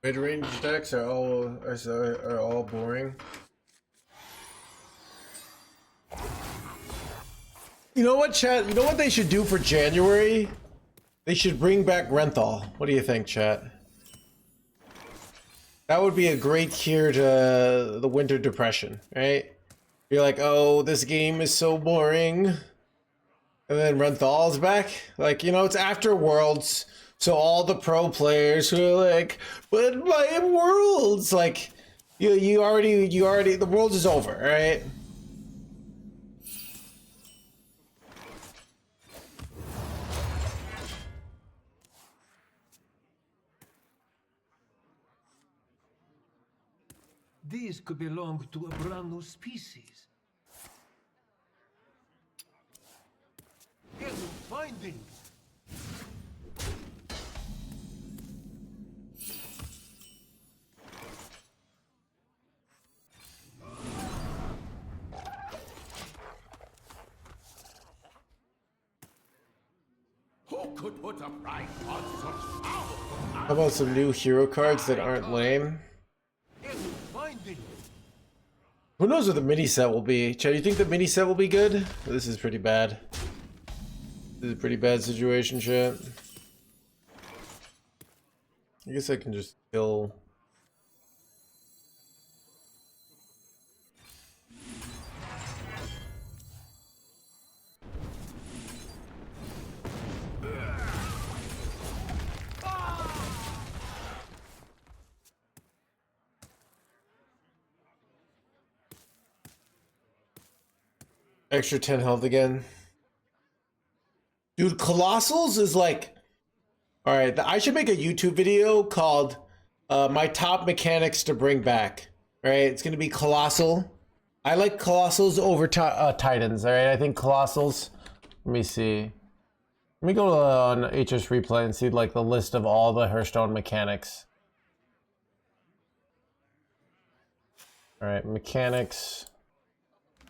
Mid-range decks are all boring. You know what, chat? You know what they should do for January? They should bring back Renthal. What do you think, chat? That would be a great cure to the winter depression, right? You're like, oh, this game is so boring. And then Renthal's back. Like, you know, it's after Worlds. So all the pro players who are like, but my Worlds, like, you already, the Worlds is over, right? These could belong to a brand new species. Get finding. Who could put a price on such powerful? How about some new hero cards that aren't lame? Who knows what the mini set will be? Chad, you think the mini set will be good? This is pretty bad. This is a pretty bad situation, chat. I guess I can just kill. Extra 10 health again. Dude, Colossals is like... Alright, I should make a YouTube video called my top mechanics to bring back. Right? It's going to be Colossal. I like Colossals over Titans. Alright, I think Colossals... Let me see. Let me go on HS Replay and see like the list of all the Hearthstone mechanics. Alright, mechanics...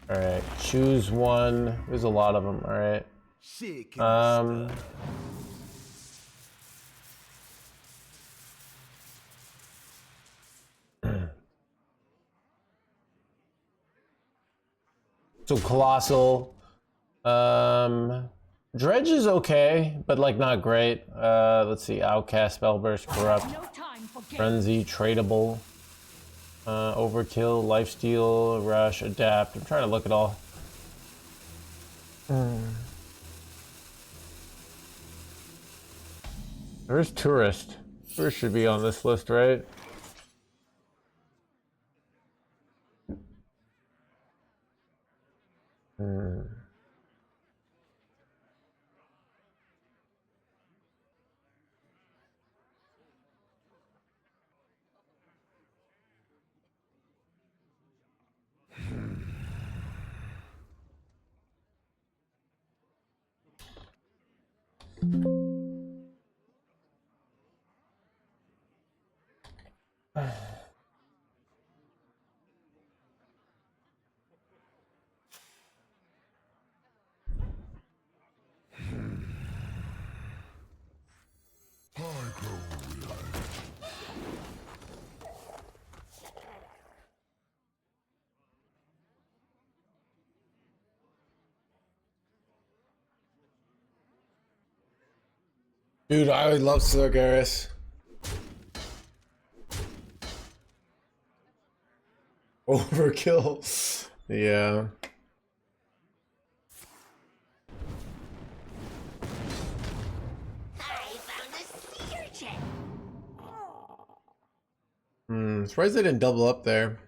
Alright, choose one. There's a lot of them, alright. So Colossal. Dredge is okay, but like not great. Let's see, Outcast, Spellburst, Corrupt, Frenzy, Tradable. Overkill, Lifesteal, Rush, Adapt. I'm trying to look at all. There's Tourist. Tourist should be on this list, right? Dude, I would love Sargeras. Overkill. Yeah. I found a sea urchin. Surprised they didn't double up there.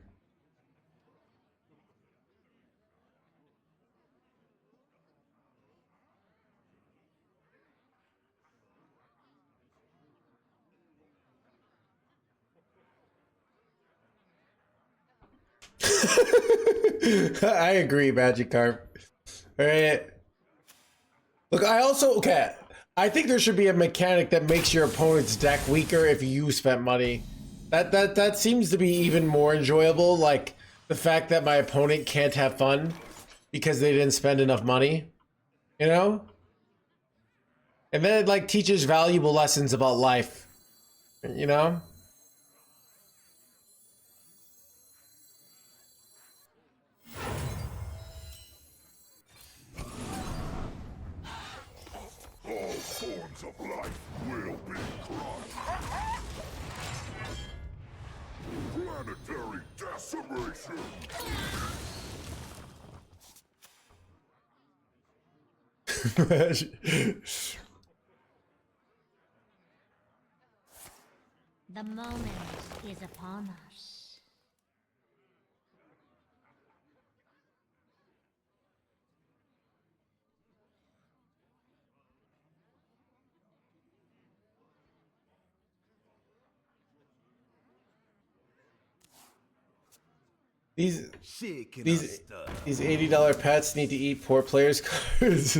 I agree, Magikarp. Alright. Look, I also, okay, I think there should be a mechanic that makes your opponent's deck weaker if you spent money. That seems to be even more enjoyable, like the fact that my opponent can't have fun because they didn't spend enough money, you know? And then it like teaches valuable lessons about life, you know? thorns of life will be crushed. Planetary decimation. The moment is upon us. These $80 pets need to eat poor players cards.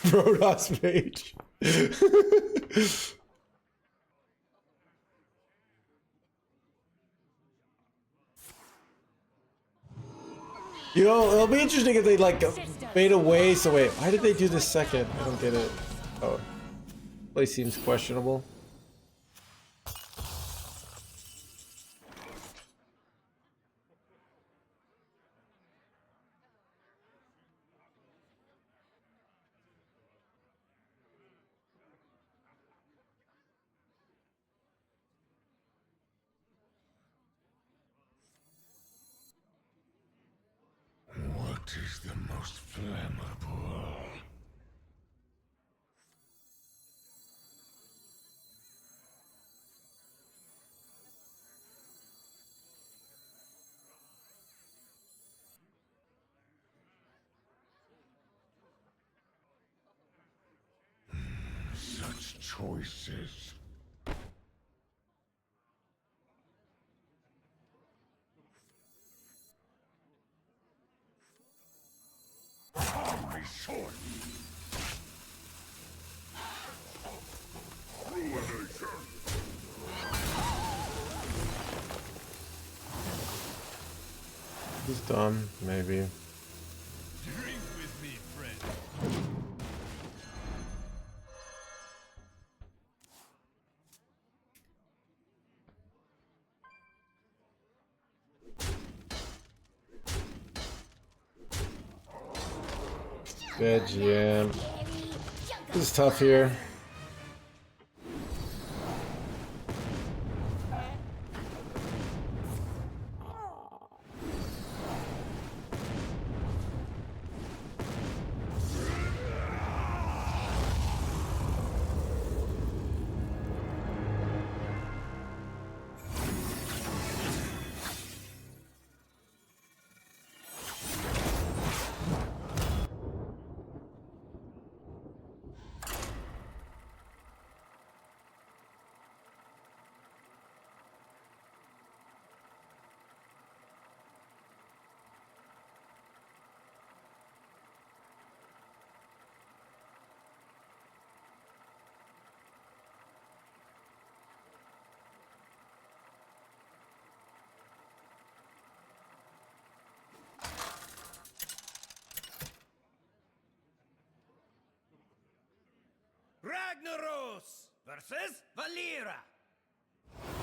Rodos page. You know, it'll be interesting if they like fade away. So wait, why did they do this second? I don't get it. Oh, play seems questionable. What is the most flammable? Such choices. Army sword. Ruination. He's dumb, maybe. Drink with me, friend. Bad GM. This is tough here. Ragnaros versus Valera.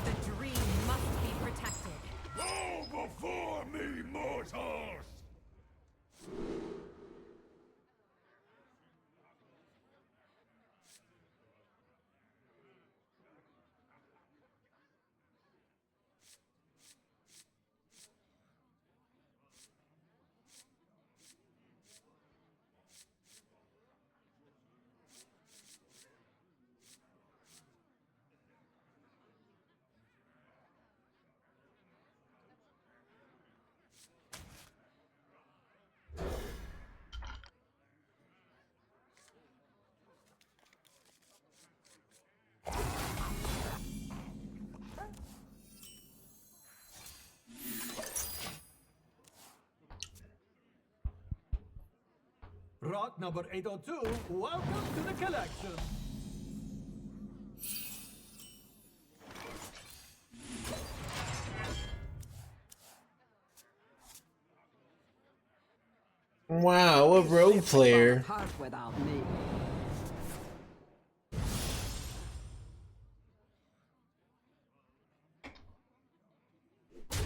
The dream must be protected. Go before me, mortals! Rot number 802, welcome to the collection. Wow, a rogue player. Apart without me.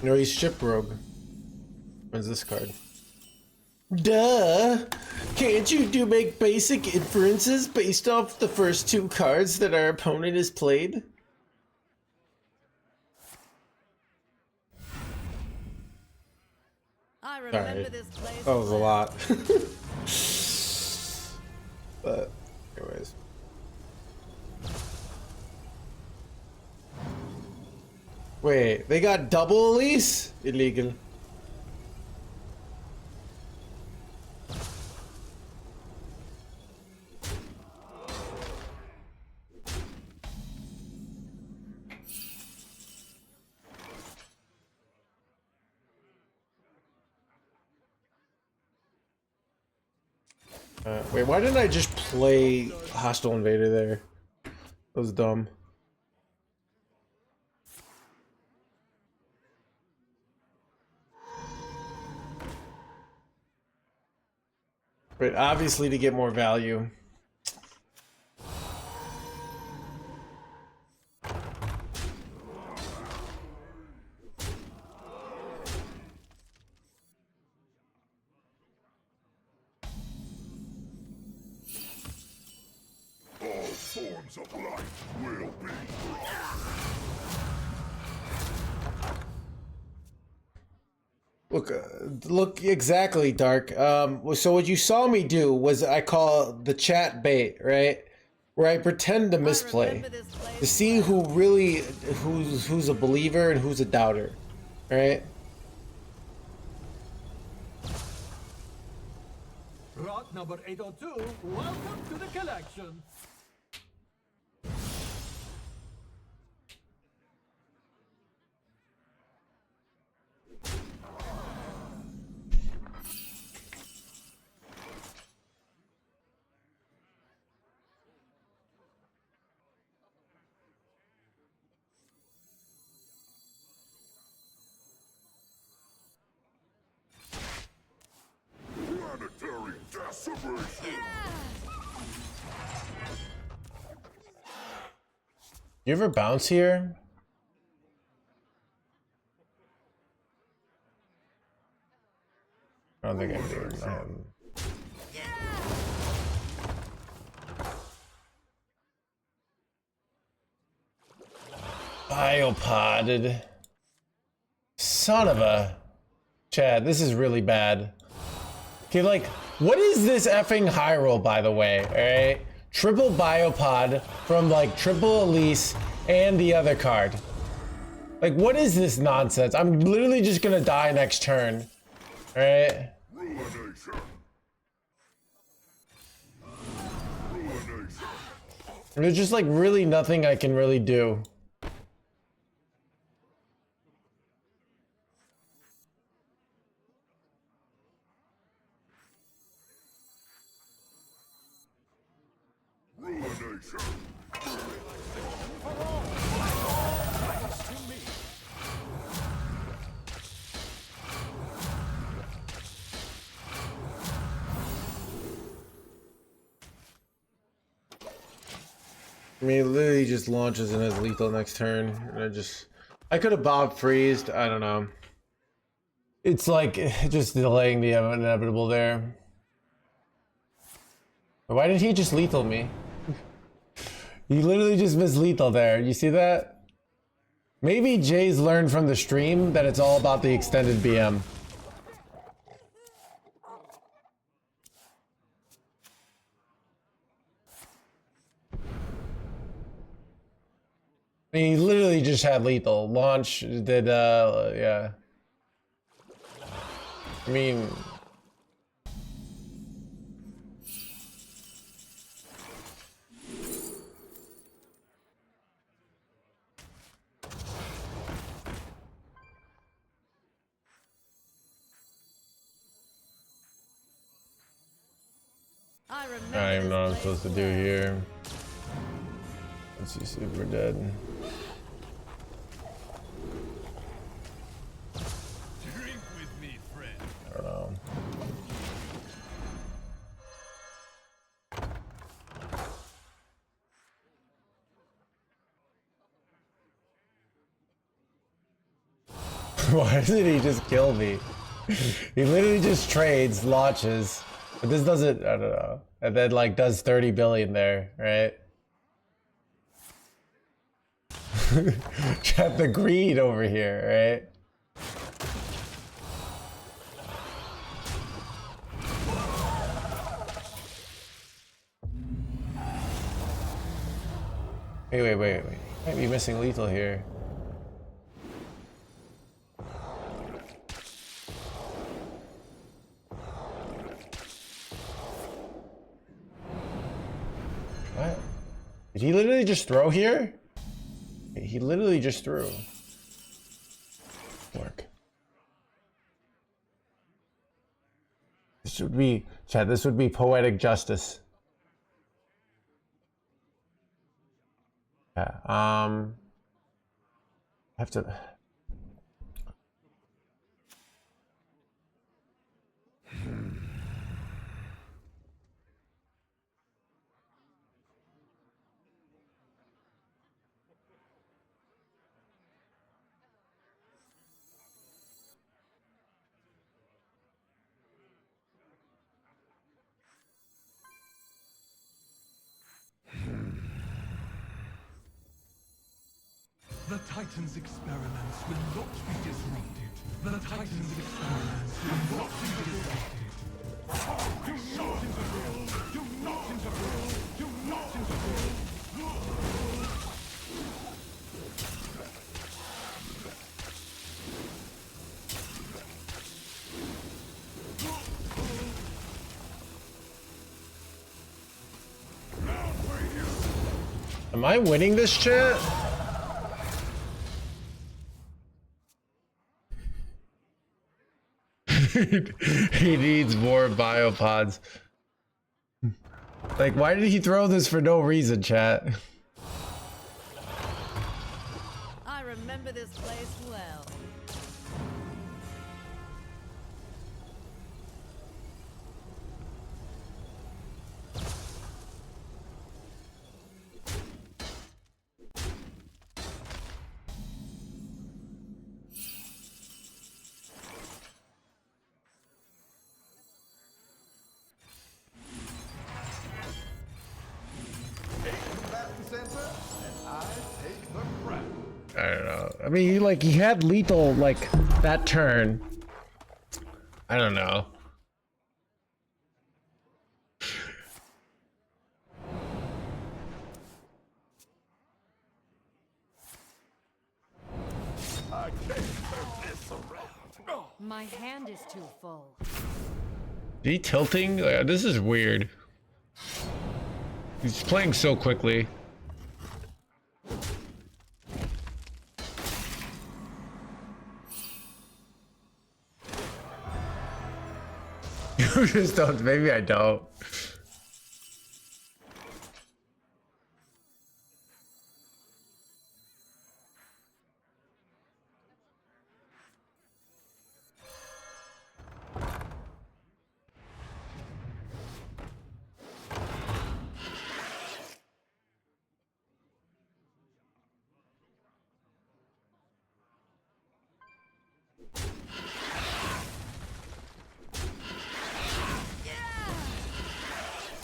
No, he's ship rogue. When's this card? Duh. Can't you make basic inferences based off the first two cards that our opponent has played? I remember Sorry. this place. That was a well. lot. But, anyways. Wait, they got double Elise? Illegal. Wait, why didn't I just play Hostile Invader there? That was dumb. But obviously to get more value. All forms of life will be Look exactly, Dark. So what you saw me do was I call the chat bait, right? Where I pretend to misplay to see who really who's a believer and who's a doubter, right? Rot number 802, welcome to the collection. planetary decimation. You ever bounce here? I don't think I do. I haven't. Biopodded. Son of a... Chad, this is really bad. Okay, like, what is this effing high roll, by the way, alright? Triple Biopod from, like, triple Elise and the other card. Like, what is this nonsense? I'm literally just gonna die next turn. Alright? Ruination. Ruination. There's just, like, really nothing I can really do. Ruination. I mean, it literally just launches and has lethal next turn. And I could have Bob freezed. I don't know. It's like just delaying the inevitable there. Why did he just lethal me? He literally just missed lethal there. You see that? Maybe Jay's learned from the stream that it's all about the extended BM. I mean, he literally just had lethal. Launch did, yeah. I mean... I I don't even know what I'm supposed to do here. Let's see, super dead. Drink with me, friend. I don't know. Why did he just kill me? He literally just trades, launches, but this doesn't, I don't know, and then like does 30 billion there, right? Got the greed over here, right? Wait. Might be missing lethal here. What? Did he literally just throw here? He literally just threw. Work. This would be, Chad, this would be poetic justice. Yeah, I have to... The Titan's experiments will not be disrupted. The Titan's experiments will not be disrupted. Do not interfere! Do not interfere! Do not interfere! Am I winning this chat? He needs more biopods. Like, why did he throw this for no reason, chat? I remember this place well. I don't know. I mean, he had lethal, like, that turn. I don't know. I can't turn this around. My hand is too full. Is he tilting? This is weird. He's playing so quickly. You just don't. Maybe I don't.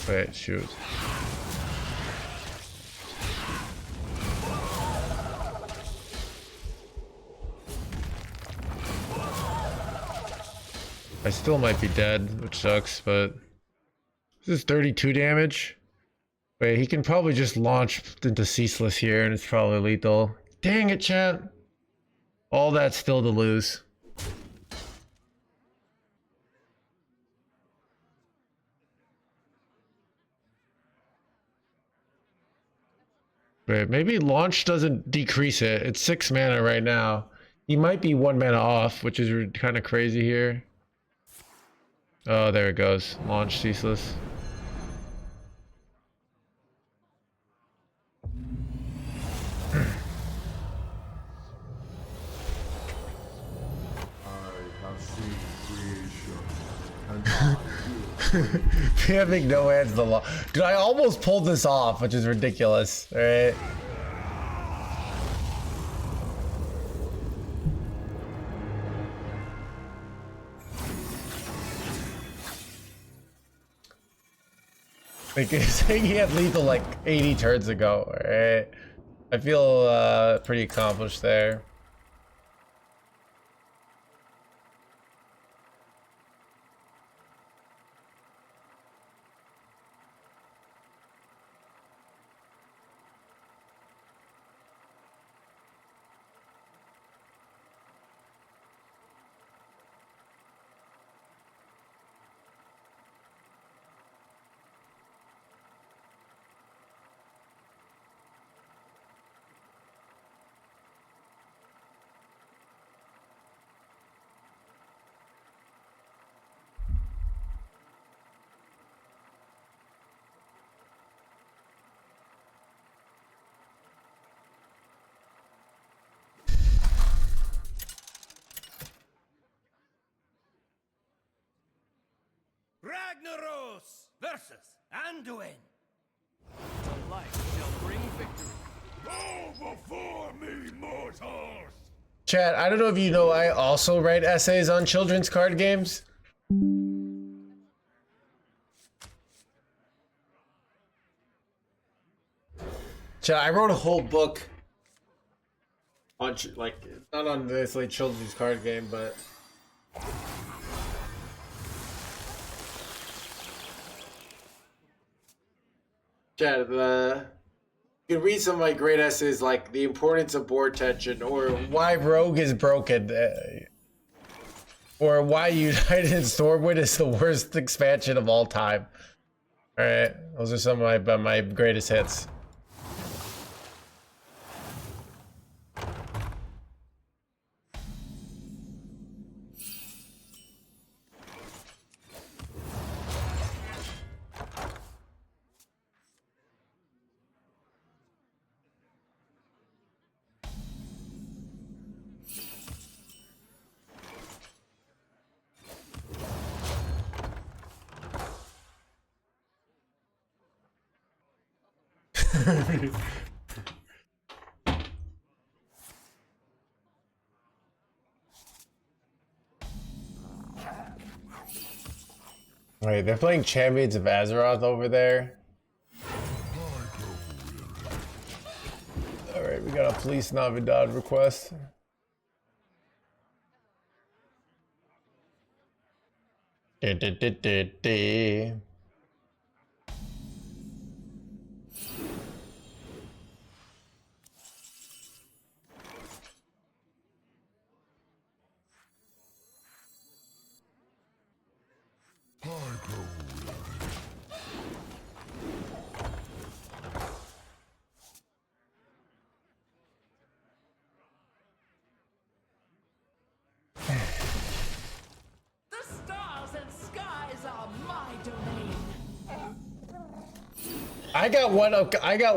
Wait, shoot. I still might be dead, which sucks, but this is 32 damage. Wait, he can probably just launch into Ceaseless here and it's probably lethal. Dang it, chat. All that's still to lose. Wait, maybe launch doesn't decrease it. It's 6 mana right now. He might be 1 mana off, which is kind of crazy here. Oh, there it goes. Launch Ceaseless. Having no hands the law. Dude, I almost pulled this off, which is ridiculous. Alright. Like, saying he had lethal like 80 turns ago, alright? I feel pretty accomplished there. Ragnaros versus Anduin. The light shall bring victory. Go before me, mortals! Chat, I don't know if you know, I also write essays on children's card games. Chat, I wrote a whole book on, like, not on this like children's card game, but chat, you can read some of my great essays like the importance of board tension, or why Rogue is broken, or why United Stormwind is the worst expansion of all time. All right, those are some of my greatest hits. Wait, they're playing Champions of Azeroth over there. Alright, we got a Police Navidad request. The stars and skies are my domain. I got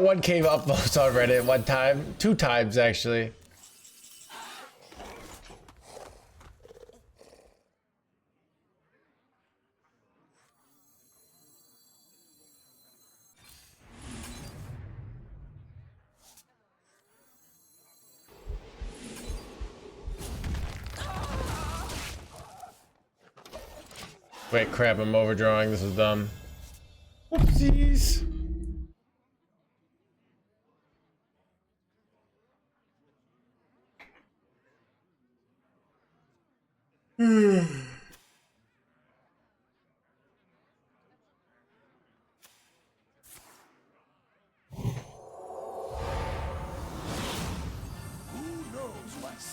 one cave upvotes on Reddit one time, 2 times actually. Wait, crap, I'm overdrawing. This is dumb. Whoopsies.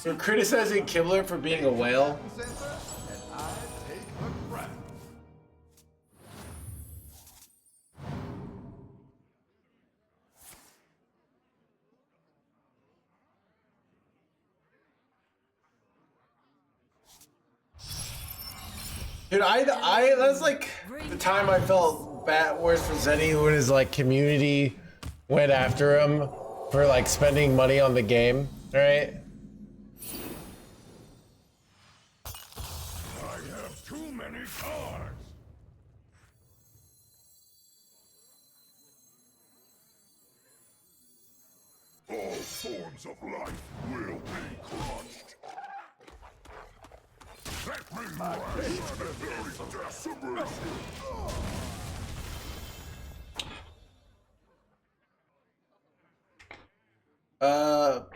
You're criticizing Kibler for being a whale? Dude, I that's like the time I felt bad worse for Zenny when his like community went after him for like spending money on the game, right? I have too many cards! All forms of life will be crushed. Let me rest the very decimation.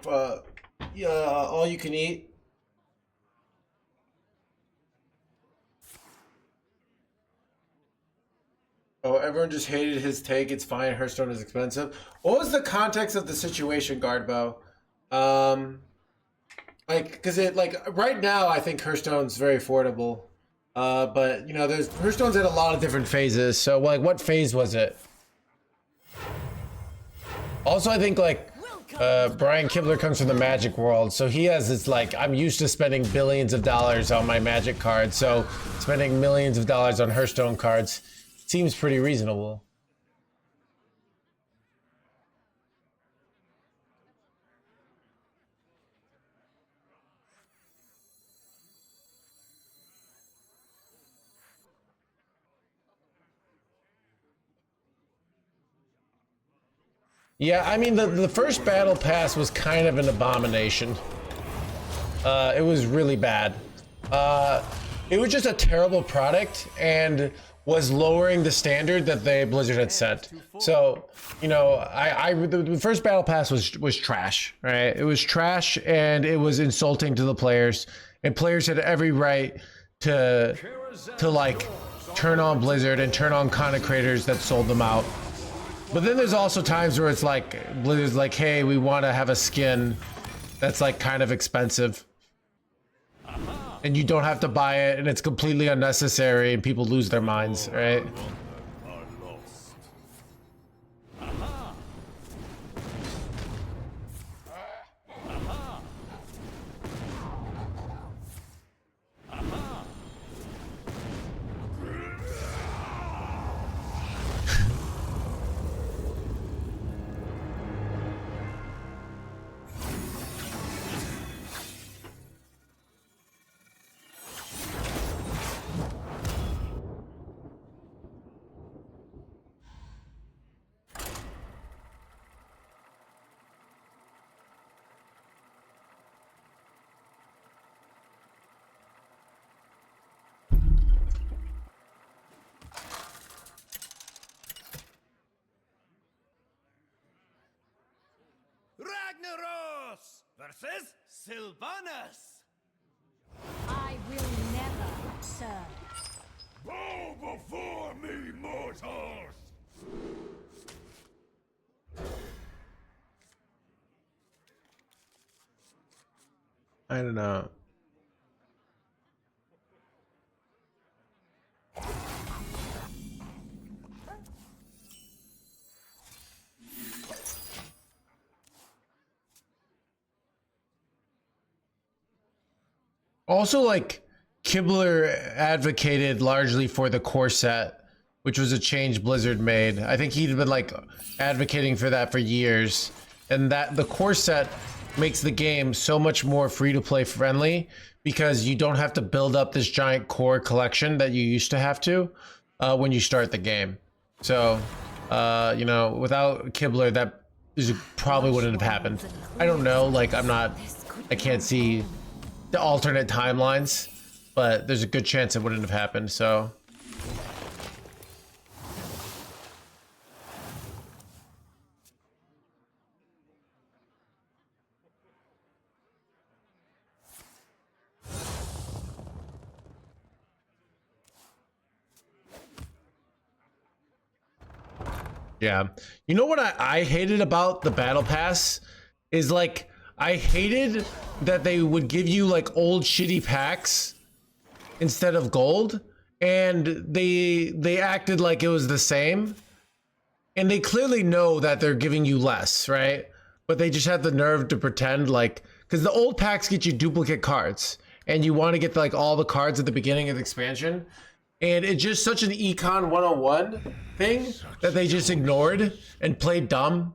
all you can eat. Oh, everyone just hated his take. It's fine. Hearthstone is expensive. What was the context of the situation, Guardbow? Like, because it, like, right now, I think Hearthstone's very affordable. But, you know, Hearthstone's at a lot of different phases. So, like, what phase was it? Also, I think, like, Brian Kibler comes from the Magic world. So he has this, like, I'm used to spending billions of dollars on my Magic cards. So spending millions of dollars on Hearthstone cards seems pretty reasonable. Yeah, I mean, the first battle pass was kind of an abomination. It was really bad. It was just a terrible product and was lowering the standard that Blizzard had set. So, you know, the first battle pass was trash, right? It was trash and it was insulting to the players, and players had every right to like turn on Blizzard and turn on content creators that sold them out. But then there's also times where it's like Blizzard's like, hey, we want to have a skin that's like kind of expensive, and you don't have to buy it, and it's completely unnecessary, and people lose their minds, right? Ragnaros versus Sylvanas. I will never serve. Bow before me, mortals! I don't know. Also, like, Kibler advocated largely for the core set, which was a change Blizzard made. I think he'd been like advocating for that for years, and that the core set makes the game so much more free-to-play friendly because you don't have to build up this giant core collection that you used to have to when you start the game. So, you know, without Kibler, that probably wouldn't have happened. I don't know, like, I can't see the alternate timelines, but there's a good chance it wouldn't have happened, so. Yeah. You know what I hated about the battle pass is, like, I hated that they would give you like old shitty packs instead of gold, and they acted like it was the same, and they clearly know that they're giving you less, right? But they just had the nerve to pretend like, because the old packs get you duplicate cards, and you want to get like all the cards at the beginning of the expansion, and it's just such an Econ 101 thing that they just ignored and played dumb.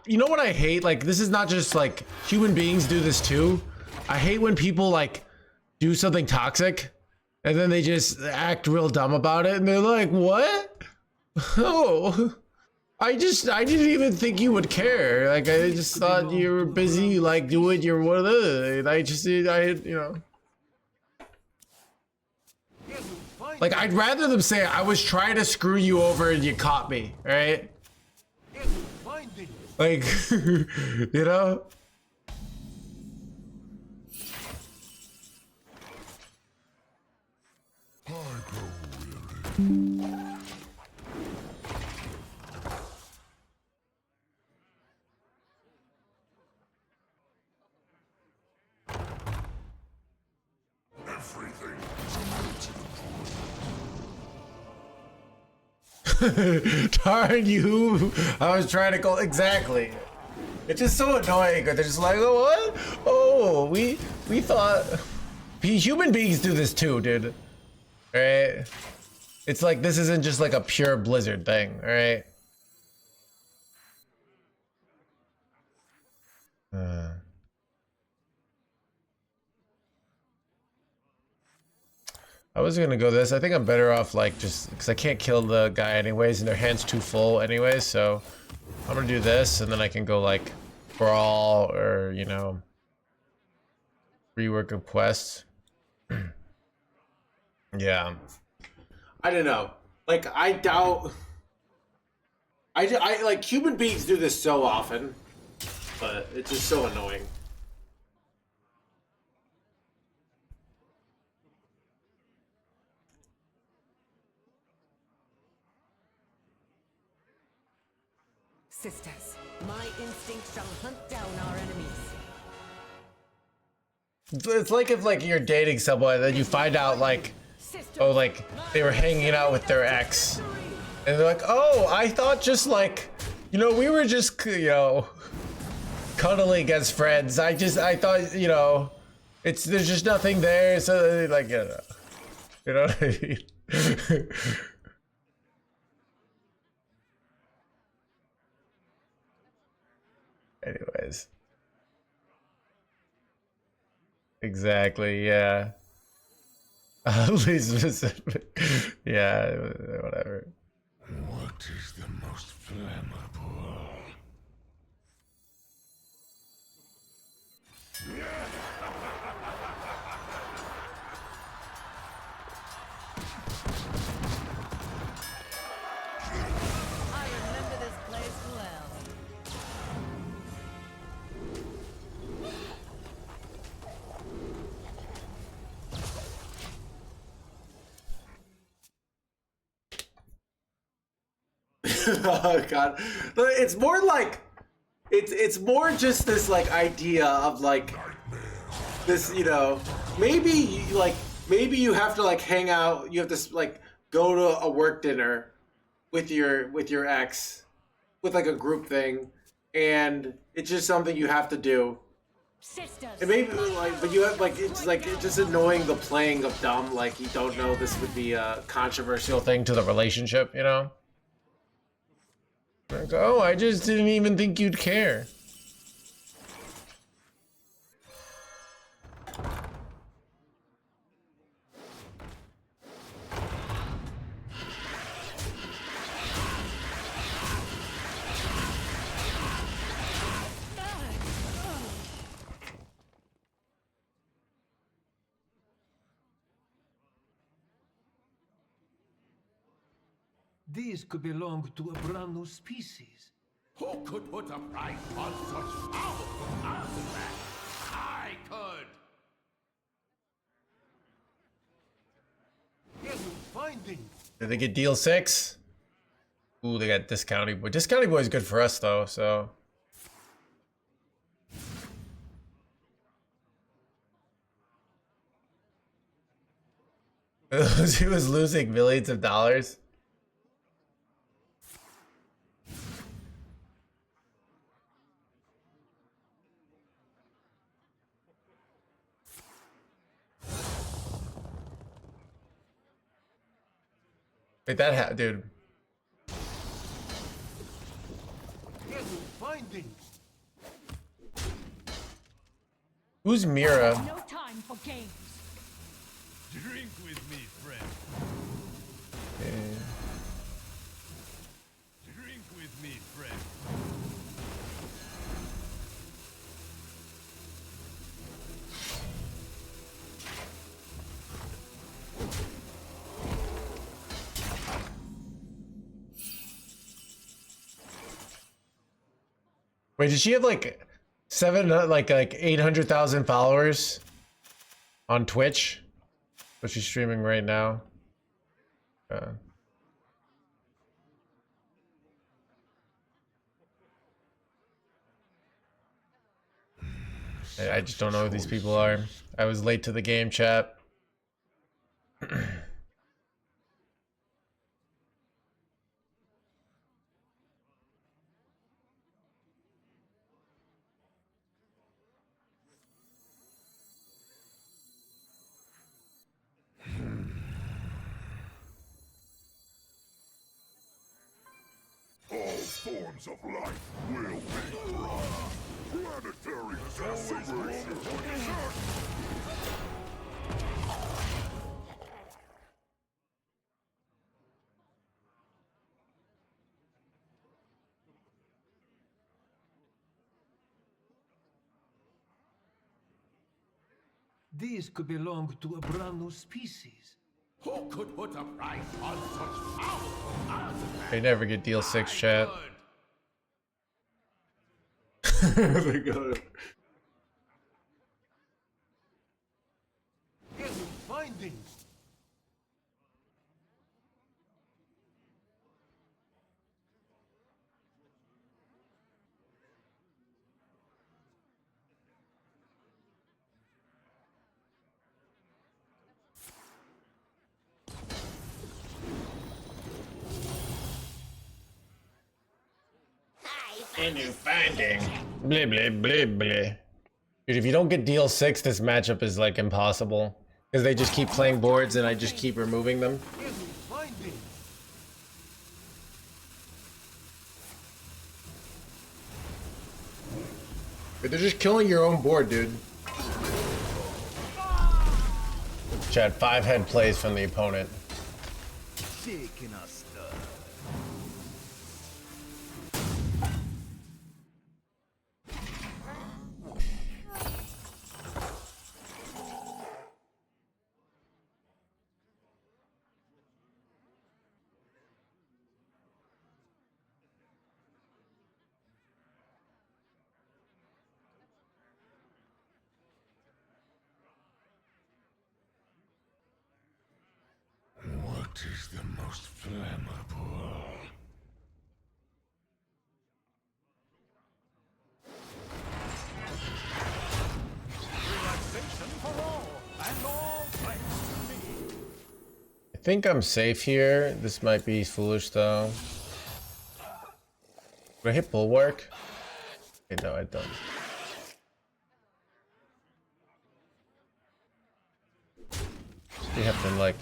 You know what I hate? Like, this is not just like human beings do this too. I hate when people like do something toxic and then they just act real dumb about it, and they're like, what? Oh, I didn't even think you would care. Like, I just thought you were busy like doing your one of the, you know. Like, I'd rather them say I was trying to screw you over and you caught me, right? Find these. Like, you know? Darn you! I was trying to go exactly. It's just so annoying. They're just like, oh, what? Oh, we thought human beings do this too, dude. All right? It's like this isn't just like a pure Blizzard thing, all right? I was gonna go this. I think I'm better off like just because I can't kill the guy anyways, and their hand's too full anyways. So I'm gonna do this, and then I can go like brawl or you know rework a quest. Yeah, I don't know. Like I doubt. I like human beings do this so often, but it's just so annoying. Sisters, my instinct shall hunt down our enemies. It's like if like you're dating someone, then you find out like, oh, like they were hanging out with their ex, and they're like, oh, I thought just like, you know, we were just you know, cuddling as friends. I thought you know, there's just nothing there. So like you know what I mean? Anyways. Exactly, yeah. Oddly specific. Yeah, whatever. What is the most flammable? I remember this place well. Oh god, it's more like it's more just this like idea of like this, you know, maybe you have to like hang out, you have to like go to a work dinner with your ex with like a group thing, and it's just something you have to do. Sisters. And maybe like, but you have like it's just annoying the playing of dumb, like you don't know this would be a controversial thing to the relationship, you know. Like, oh, I just didn't even think you'd care. These could belong to a brand new species. Who could put a price on such powerful artifacts? I could. Yes, finding. Did they get deal 6? Ooh, they got Discounty Boy. Discounty Boy is good for us though, so. He was losing millions of dollars. Wait, dude. Yes, finding. Who's Mira? No time for games. Drink with me, friend. Drink with me, friend. Wait, did she have like 800,000 followers on Twitch? But she's streaming right now. I just don't know who these people are. I was late to the game, chat. All forms of life will be brought. Planetary decimation. These could belong to a brand new species. Who could put a price on such powerful artifacts? They never get deal 6, chat. Good. They got it. Any findings? A new finding. Blah, blah, blah, blah. Dude, if you don't get deal 6, this matchup is like impossible. Because they just keep playing boards and I just keep removing them. Any findings? But they're just killing your own board, dude. Chat, 5 head plays from the opponent. Shaking us stir. What is the most flammable? Relaxation for all, and all thanks to me. I think I'm safe here. This might be foolish though. Do I hit bulwark? Okay, no, I don't. You have to like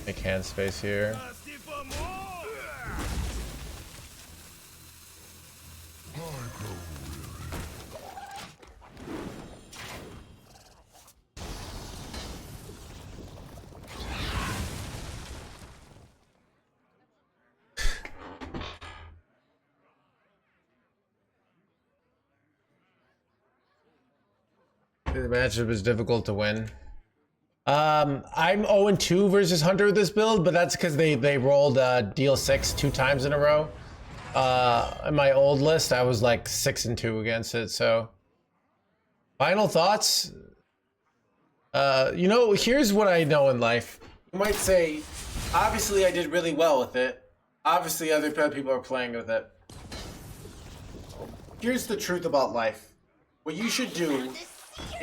make hand space here. Thirsty for more? The matchup is difficult to win. I'm 0-2 versus Hunter with this build, but that's because they rolled deal 6 2 times in a row. In my old list, I was like 6-2 against it. So, final thoughts. You know, here's what I know in life. You might say, obviously I did really well with it. Obviously other people are playing with it. Here's the truth about life. What you should do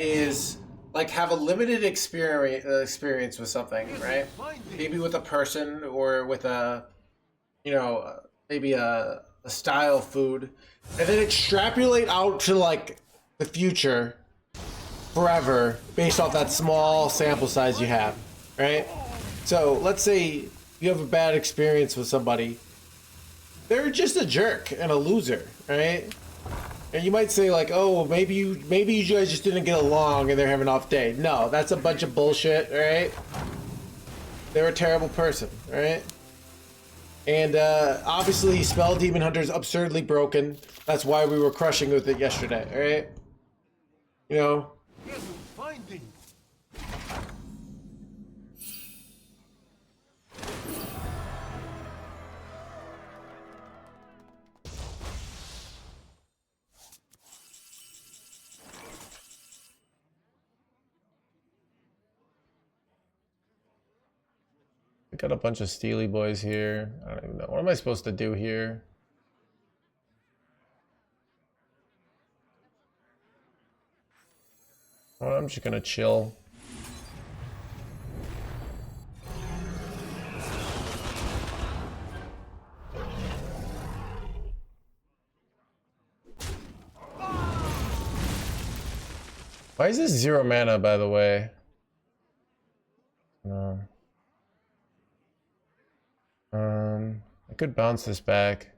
is like have a limited experience with something, right? Maybe with a person or with a, you know, maybe a style of food, and then extrapolate out to like the future forever based off that small sample size you have, right? So let's say you have a bad experience with somebody. They're just a jerk and a loser, right? And you might say like, oh, maybe you guys just didn't get along and they're having an off day. No, that's a bunch of bullshit, right? They're a terrible person, right? And obviously Spell Demon Hunter's absurdly broken. That's why we were crushing with it yesterday, right? You know? Any findings? We got a bunch of Steely boys here. I don't even know. What am I supposed to do here? Oh, I'm just gonna chill. Why is this 0 mana, by the way? No. I could bounce this back.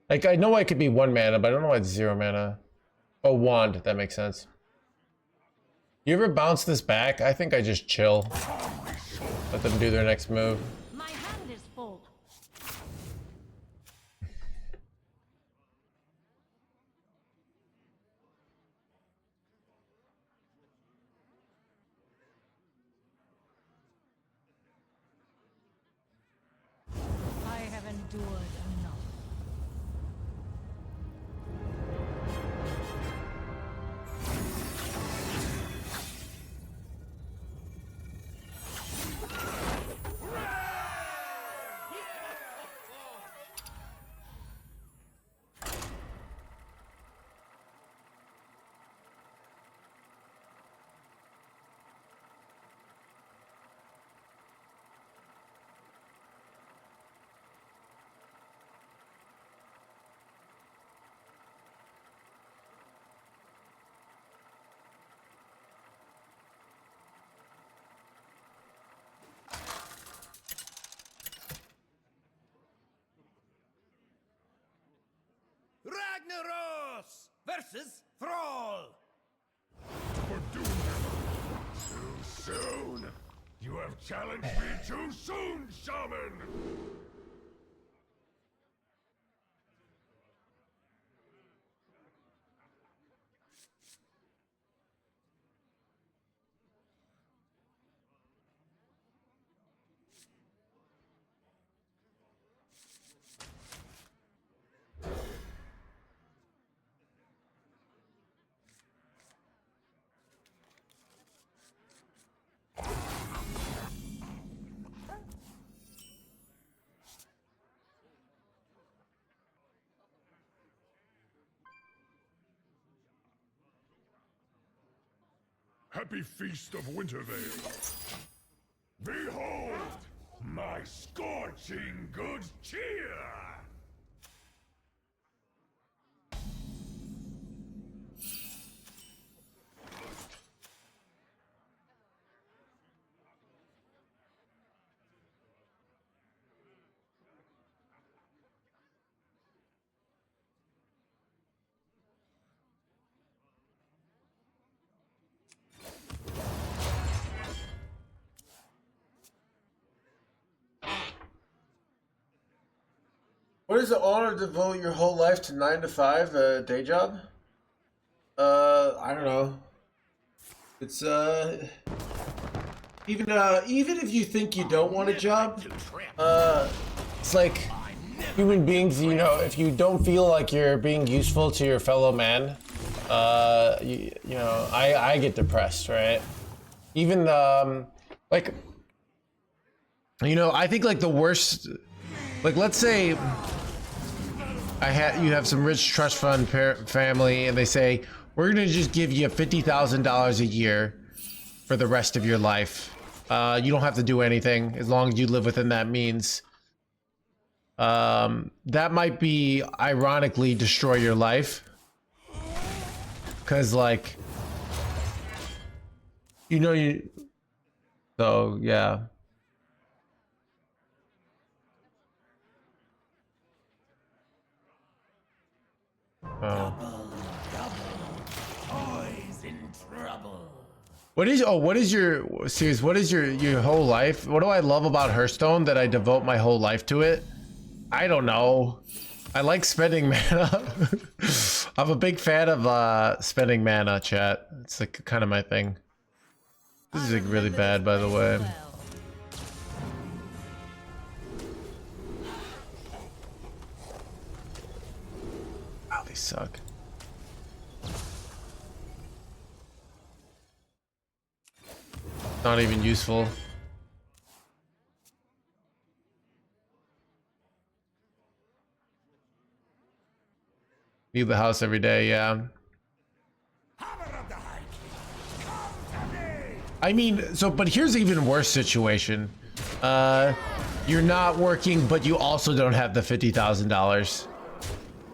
Like, I know I could be 1 mana, but I don't know why it's 0 mana. Oh, wand, that makes sense. You ever bounce this back? I think I just chill. Let them do their next move. My hand is full. I have endured enough. Ragnaros versus Thrall. For doom. Too soon. You have challenged me too soon, Shaman. Happy Feast of Wintervale. Behold, my scorching good cheer! What is the honor to devote your whole life to 9 to 5 day job? I don't know. It's even if you think you don't want a job, it's like human beings. You know, if you don't feel like you're being useful to your fellow man, you know, I get depressed, right? Even like, you know, I think like the worst. Like, let's say you have some rich trust fund family, and they say, we're gonna just give you $50,000 a year for the rest of your life. You don't have to do anything as long as you live within that means. That might be ironically destroy your life, because like, you know, so yeah. Oh. Boys in trouble. What is your serious? What is your whole life? What do I love about Hearthstone that I devote my whole life to it? I don't know. I like spending mana. I'm a big fan of spending mana, chat. It's like kind of my thing. This is like really bad, by the way. Wow, they suck. Not even useful. Leave the house every day, yeah. I mean, so, but here's an even worse situation. You're not working, but you also don't have the $50,000.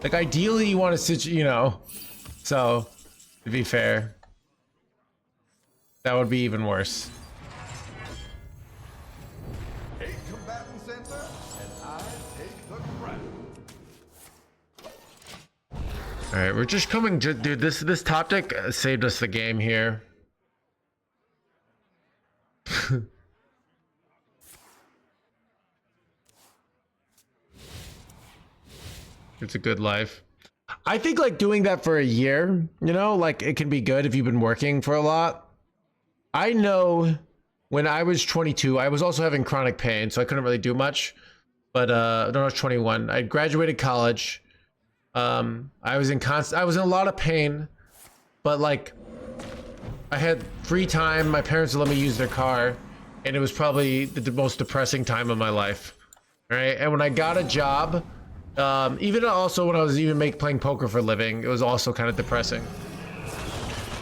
Like, ideally, you want to sit, you know, so, to be fair, that would be even worse. Eight combatant center, and I take the crown. All right, we're just coming to, dude, this top deck saved us the game here. It's a good life. I think like doing that for a year, you know, like it can be good if you've been working for a lot. I know when I was 22, I was also having chronic pain, so I couldn't really do much. But no, I was 21. I graduated college. I was in a lot of pain, but like I had free time. My parents would let me use their car, and it was probably the most depressing time of my life. Right? And when I got a job, even also when I was even playing poker for a living, it was also kind of depressing.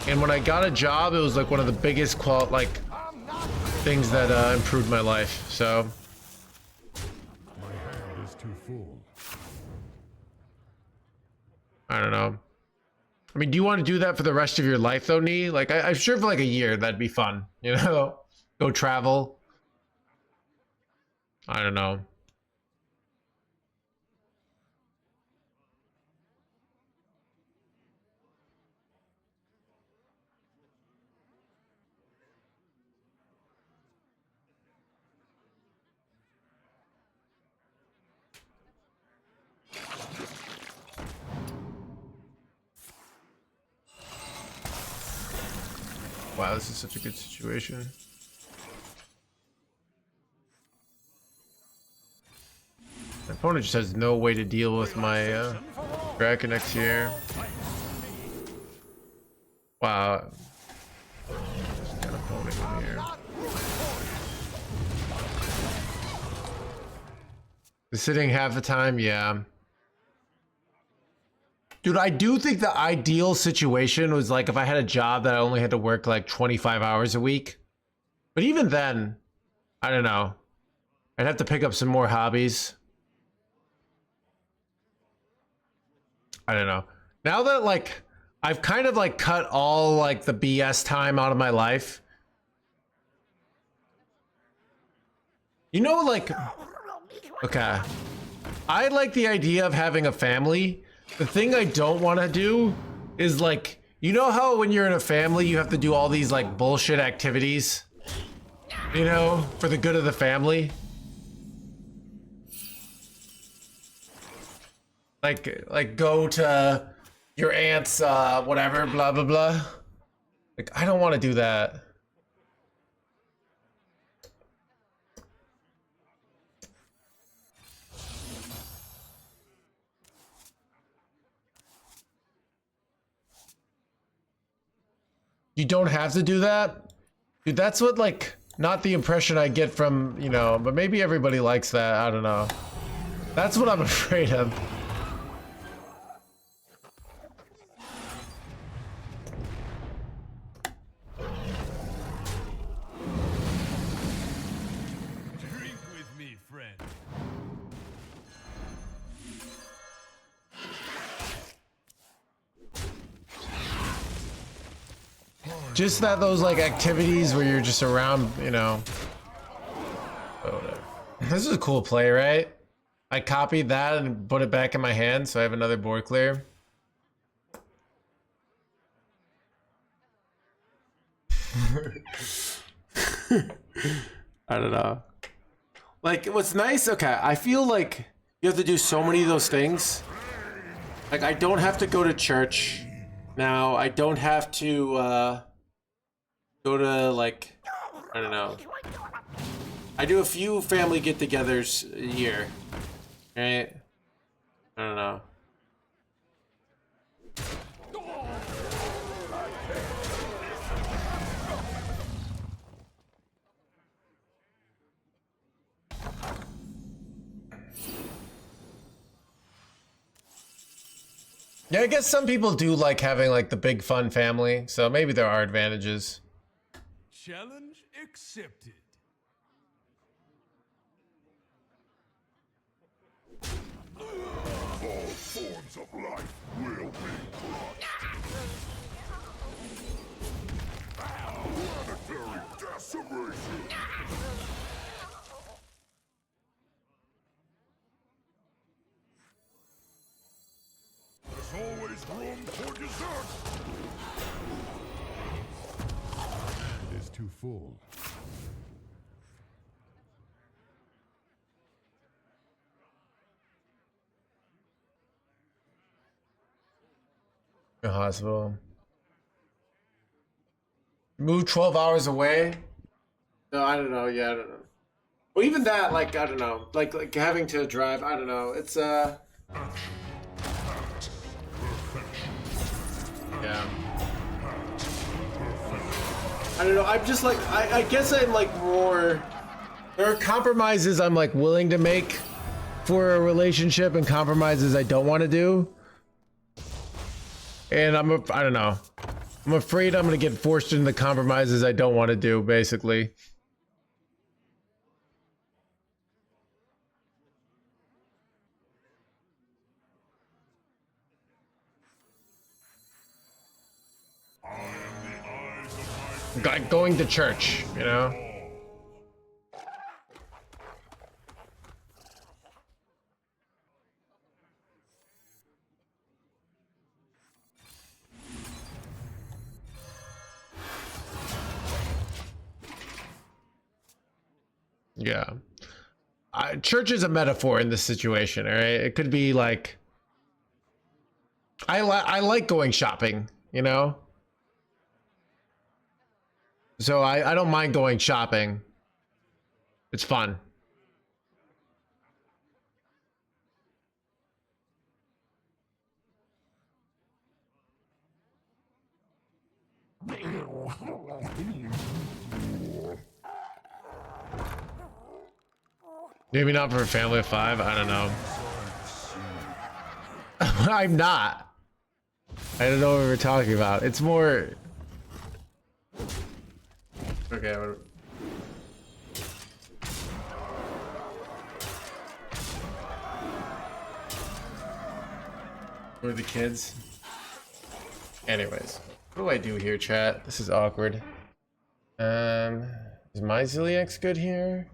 And when I got a job, it was like one of the biggest things that improved my life. So My hand is too full. I don't know. I mean, do you want to do that for the rest of your life though, Nee? Like I'm sure for like a year that'd be fun, you know? Go travel. I don't know. Wow, this is such a good situation. My opponent just has no way to deal with my Kraken next here. Wow. Just got opponent in here. The sitting half the time, yeah. Dude, I do think the ideal situation was like if I had a job that I only had to work like 25 hours a week. But even then, I don't know. I'd have to pick up some more hobbies. I don't know. Now that like I've kind of like cut all like the BS time out of my life. You know, like, okay. I like the idea of having a family. The thing I don't want to do is like, you know how when you're in a family, you have to do all these like bullshit activities, you know, for the good of the family. Like go to your aunt's, whatever, blah, blah, blah. Like, I don't want to do that. You don't have to do that? Dude, that's what, like, not the impression I get from, you know, but maybe everybody likes that. I don't know. That's what I'm afraid of. Drink with me, friend. Just that those, like, activities where you're just around, you know. But whatever. This is a cool play, right? I copied that and put it back in my hand, so I have another board clear. I don't know. Like, what's nice, okay, I feel like you have to do so many of those things. Like, I don't have to go to church now. I don't have to, go to, like, I don't know. I do a few family get-togethers a year, right? I don't know. Yeah, I guess some people do like having like the big fun family, so maybe there are advantages. Challenge accepted. All forms of life will be crushed. Planetary decimation. There's always room for dessert. It is too full. The hospital. Move 12 hours away? No, I don't know. Yeah, I don't know. Well, even that, like, I don't know. Like having to drive, I don't know. It's, yeah. I don't know. I'm just like, I guess I'm like more. There are compromises I'm like willing to make for a relationship and compromises I don't want to do. And I don't know. I'm afraid I'm gonna get forced into the compromises I don't want to do, basically. Like going to church, you know? Yeah. Church is a metaphor in this situation, all right? It could be like I like going shopping, you know? So I don't mind going shopping. It's fun. Maybe not for a family of 5, I don't know. I'm not. I don't know what we're talking about. It's more... Okay, who are the kids? Anyways, what do I do here, chat? This is awkward. Is my Ziliax good here?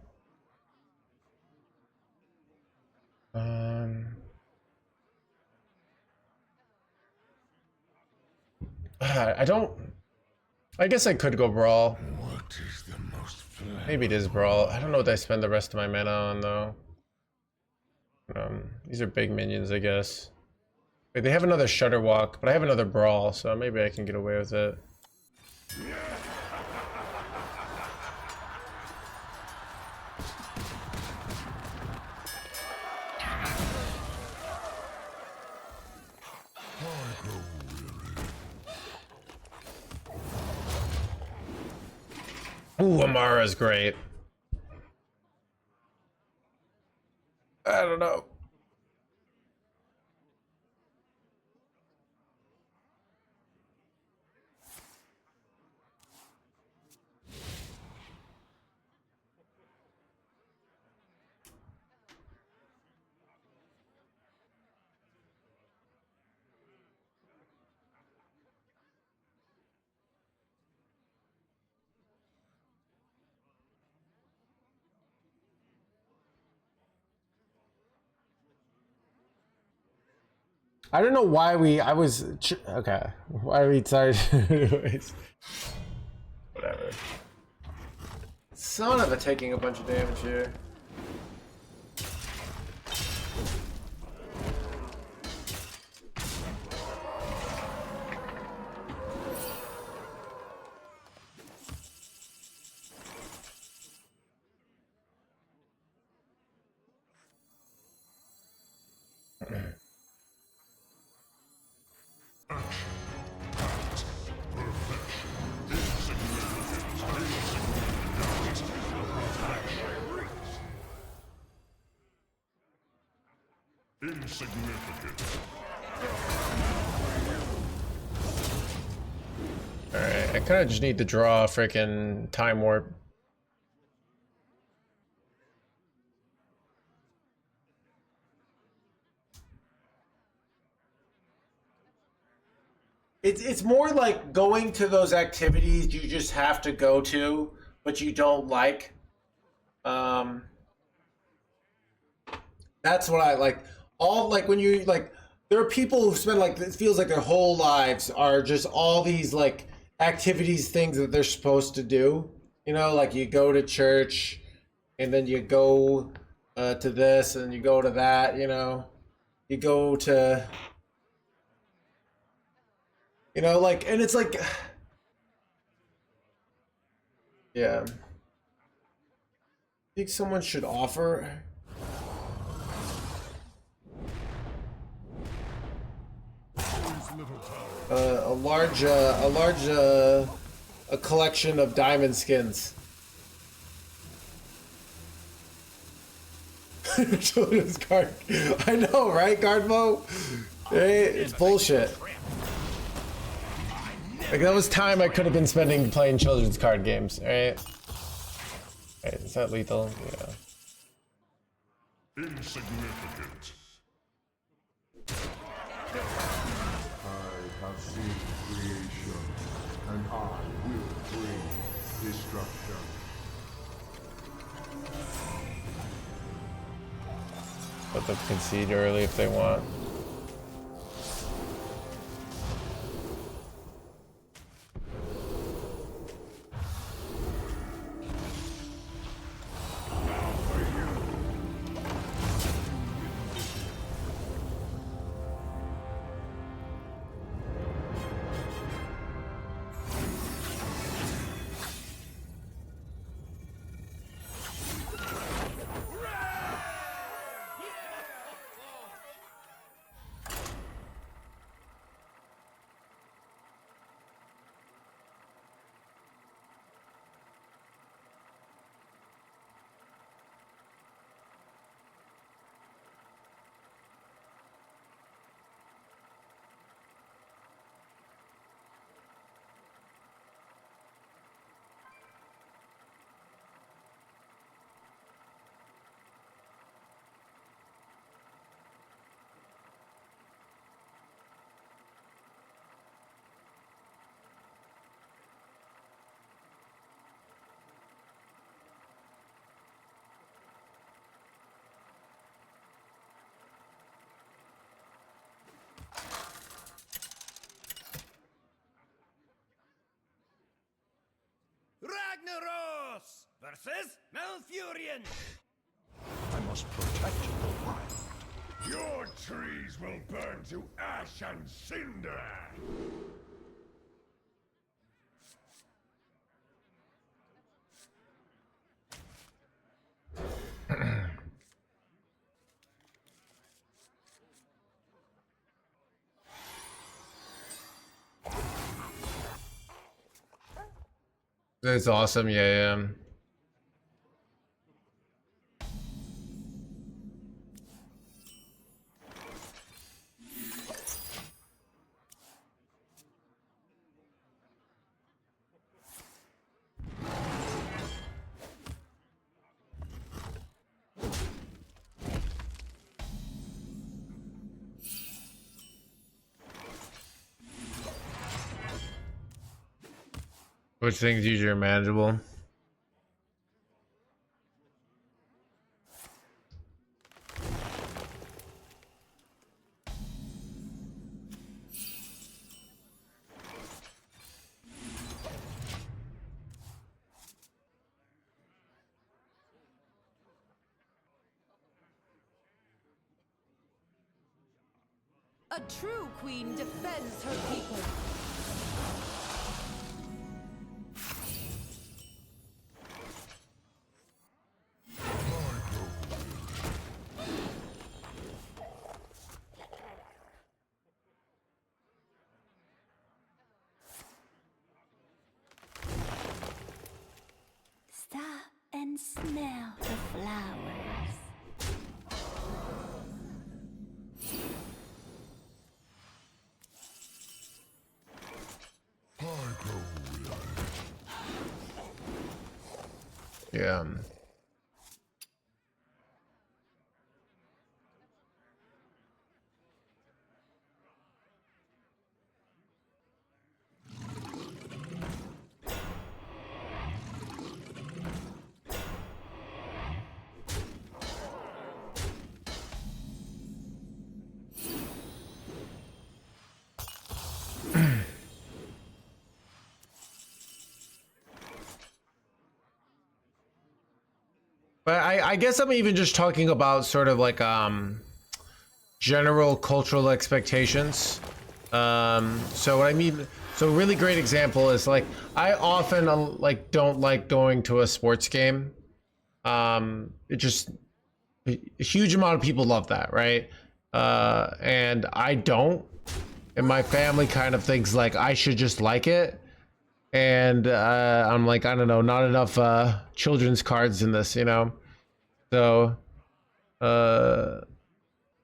I don't... I guess I could go Brawl. What is the most Maybe it is Brawl. I don't know what I spend the rest of my mana on, though. These are big minions, I guess. Wait, they have another Shutter Walk, but I have another Brawl, so maybe I can get away with it. Ooh, Amara's great. I don't know. I don't know why okay. Why we decided anyways. Whatever. Son of a taking a bunch of damage here. insignificant? Alright, I kind of just need to draw a freaking time warp. It's more like going to those activities you just have to go to, but you don't like. That's what I like. All like when you like, there are people who spend like it feels like their whole lives are just all these like activities, things that they're supposed to do. You know, like you go to church, and then you go to this, and you go to that. You know, you go to. You know, like, and it's like, yeah. I think someone should offer. A collection of diamond skins. Children's card. I know, right, Guardmo? Hey, it's bullshit. Like, that was time I could have been spending playing children's card games, right? Right, is that lethal? Yeah. Insignificant. I have seen creation, and I will bring destruction. Let them concede early if they want. Ragnaros versus Malfurion. I must protect the wild. Your trees will burn to ash and cinder. That's awesome, yeah. Which things usually are manageable? A true queen defends her people. Stop and smell the flowers. Yeah. But I guess I'm even just talking about sort of like general cultural expectations. So what I mean, so a really great example is like I often like don't like going to a sports game. It just a huge amount of people love that, right? And I don't, and my family kind of thinks like I should just like it. And I'm like, I don't know, not enough children's cards in this, you know? So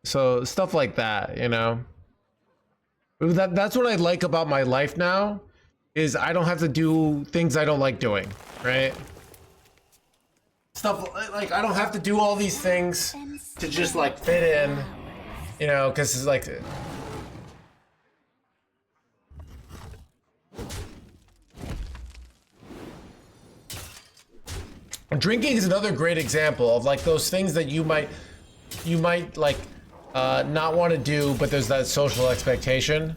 so stuff like that, you know? That's what I like about my life now, is I don't have to do things I don't like doing, right? Stuff like I don't have to do all these things to just like fit in, you know, because it's like drinking is another great example of like those things that you might like not want to do, but there's that social expectation,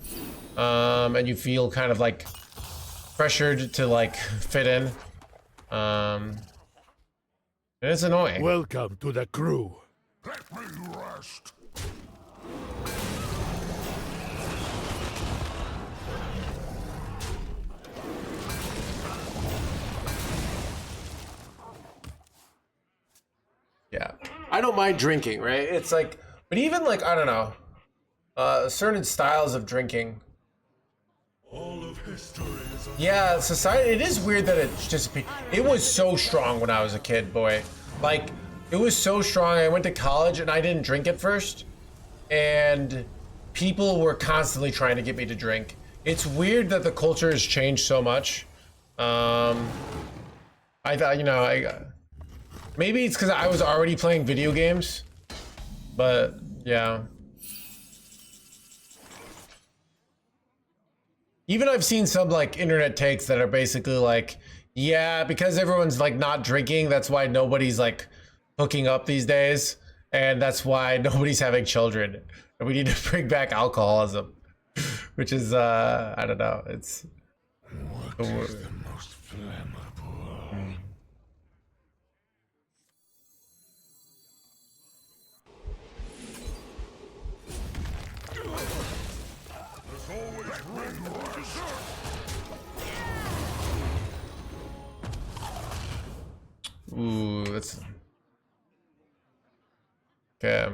and you feel kind of like pressured to like fit in, and it's annoying. Welcome to the crew. Let me rest. Yeah, I don't mind drinking, right? It's like, but even like, I don't know, certain styles of drinking. All of history is a Yeah, society, it is weird that it was so strong when I was a kid, boy. Like, it was so strong. I went to college and I didn't drink at first. And people were constantly trying to get me to drink. It's weird that the culture has changed so much. I thought, you know, maybe it's because I was already playing video games. But, yeah. Even I've seen some like internet takes that are basically like, yeah, because everyone's like not drinking, that's why nobody's like hooking up these days, and that's why nobody's having children. And we need to bring back alcoholism, which is I don't know. It's What is the most flammable? There's always red rice. ooh, that's okay.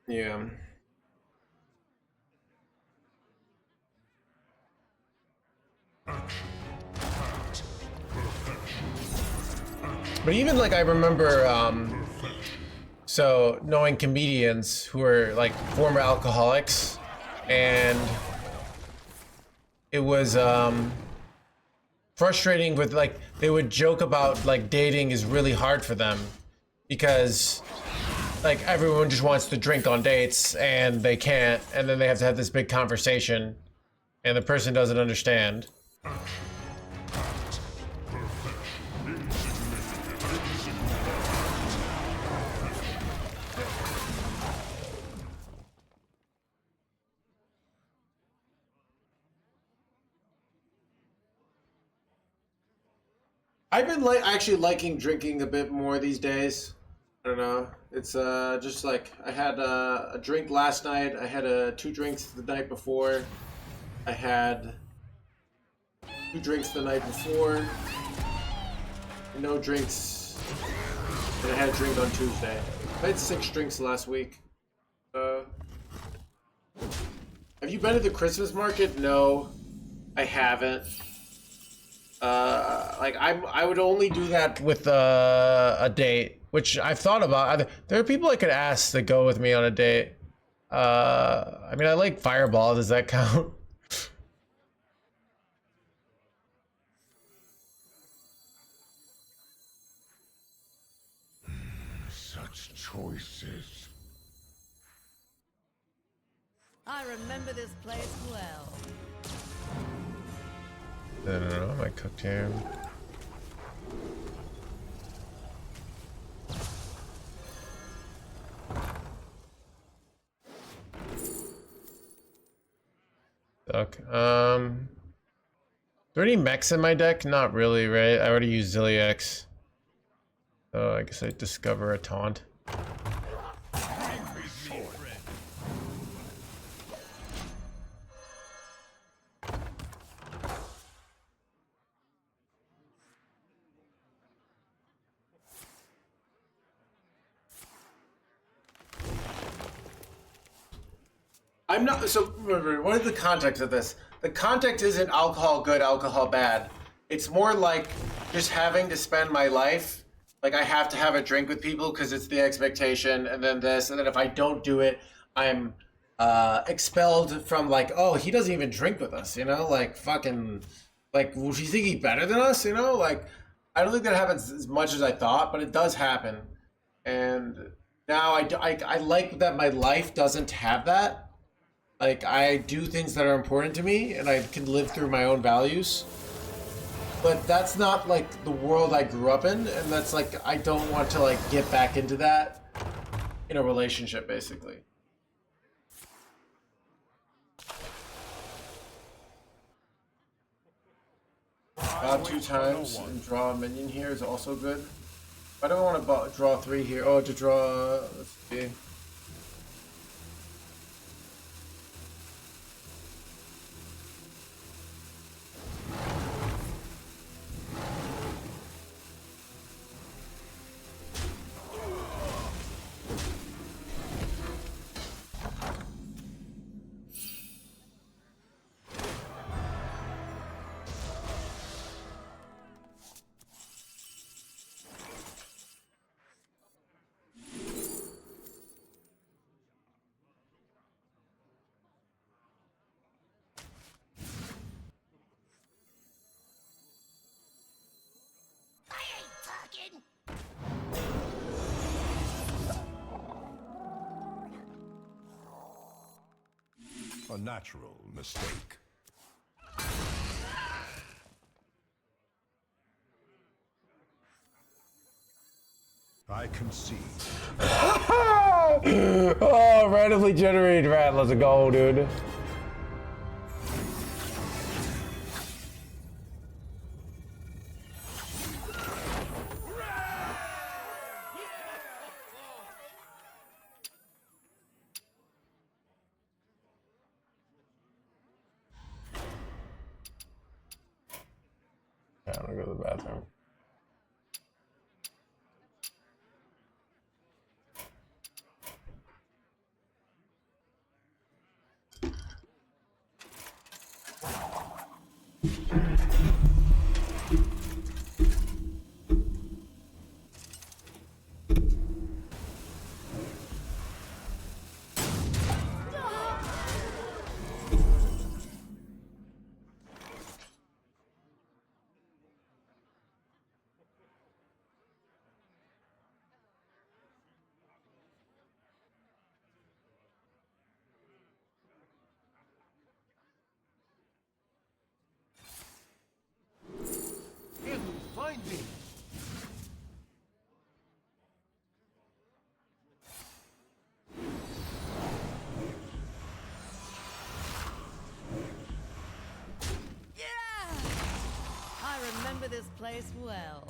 Yeah. But even like I remember, so knowing comedians who are like former alcoholics, and it was frustrating with like they would joke about like dating is really hard for them because like everyone just wants to drink on dates and they can't, and then they have to have this big conversation and the person doesn't understand. I've been like actually liking drinking a bit more these days. I don't know. It's just like I had a drink last night. I had 2 drinks the night before. I had 2 drinks the night before. No drinks. And I had a drink on Tuesday. I had 6 drinks last week. Have you been to the Christmas market? No. I haven't. Like I would only do that with a date, which I've thought about. There are people I could ask to go with me on a date. I mean, I like Fireball. Does that count? Such choices. I remember this place well. I don't know. I cooked ham. Duck. Are there any mechs in my deck? Not really, right? I already used Zilliax. So I guess I discover a taunt. I'm not, so remember, what is the context of this? The context isn't alcohol good, alcohol bad. It's more like just having to spend my life, like I have to have a drink with people because it's the expectation, and then this, and then if I don't do it, I'm expelled from like, oh, he doesn't even drink with us, you know? Like fucking, like, well, you think he's better than us, you know? Like, I don't think that happens as much as I thought, but it does happen. And now I like that my life doesn't have that. Like, I do things that are important to me, and I can live through my own values. But that's not, like, the world I grew up in, and that's, like, I don't want to, like, get back into that in a relationship, basically. Draw 2 times and draw a minion here is also good. I don't want to draw 3 here. Oh, to draw... let's see. A natural mistake. I concede. Oh, randomly generated rat. Let's go, dude. Yeah, I'm gonna go to the bathroom. Find me. Yeah! I remember this place well.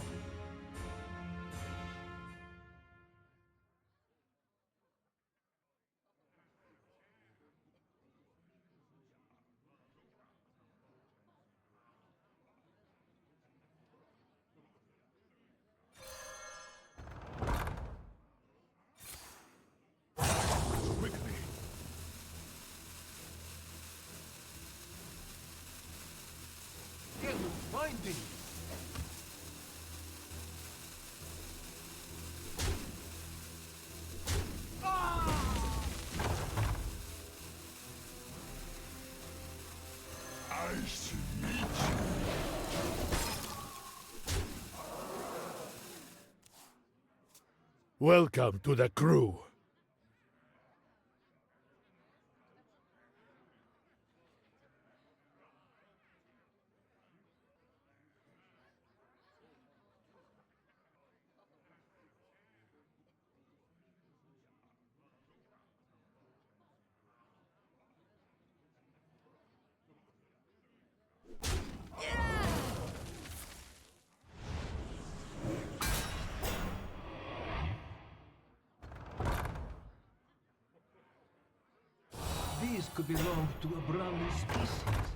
Welcome to the crew. These could belong to a brand new species.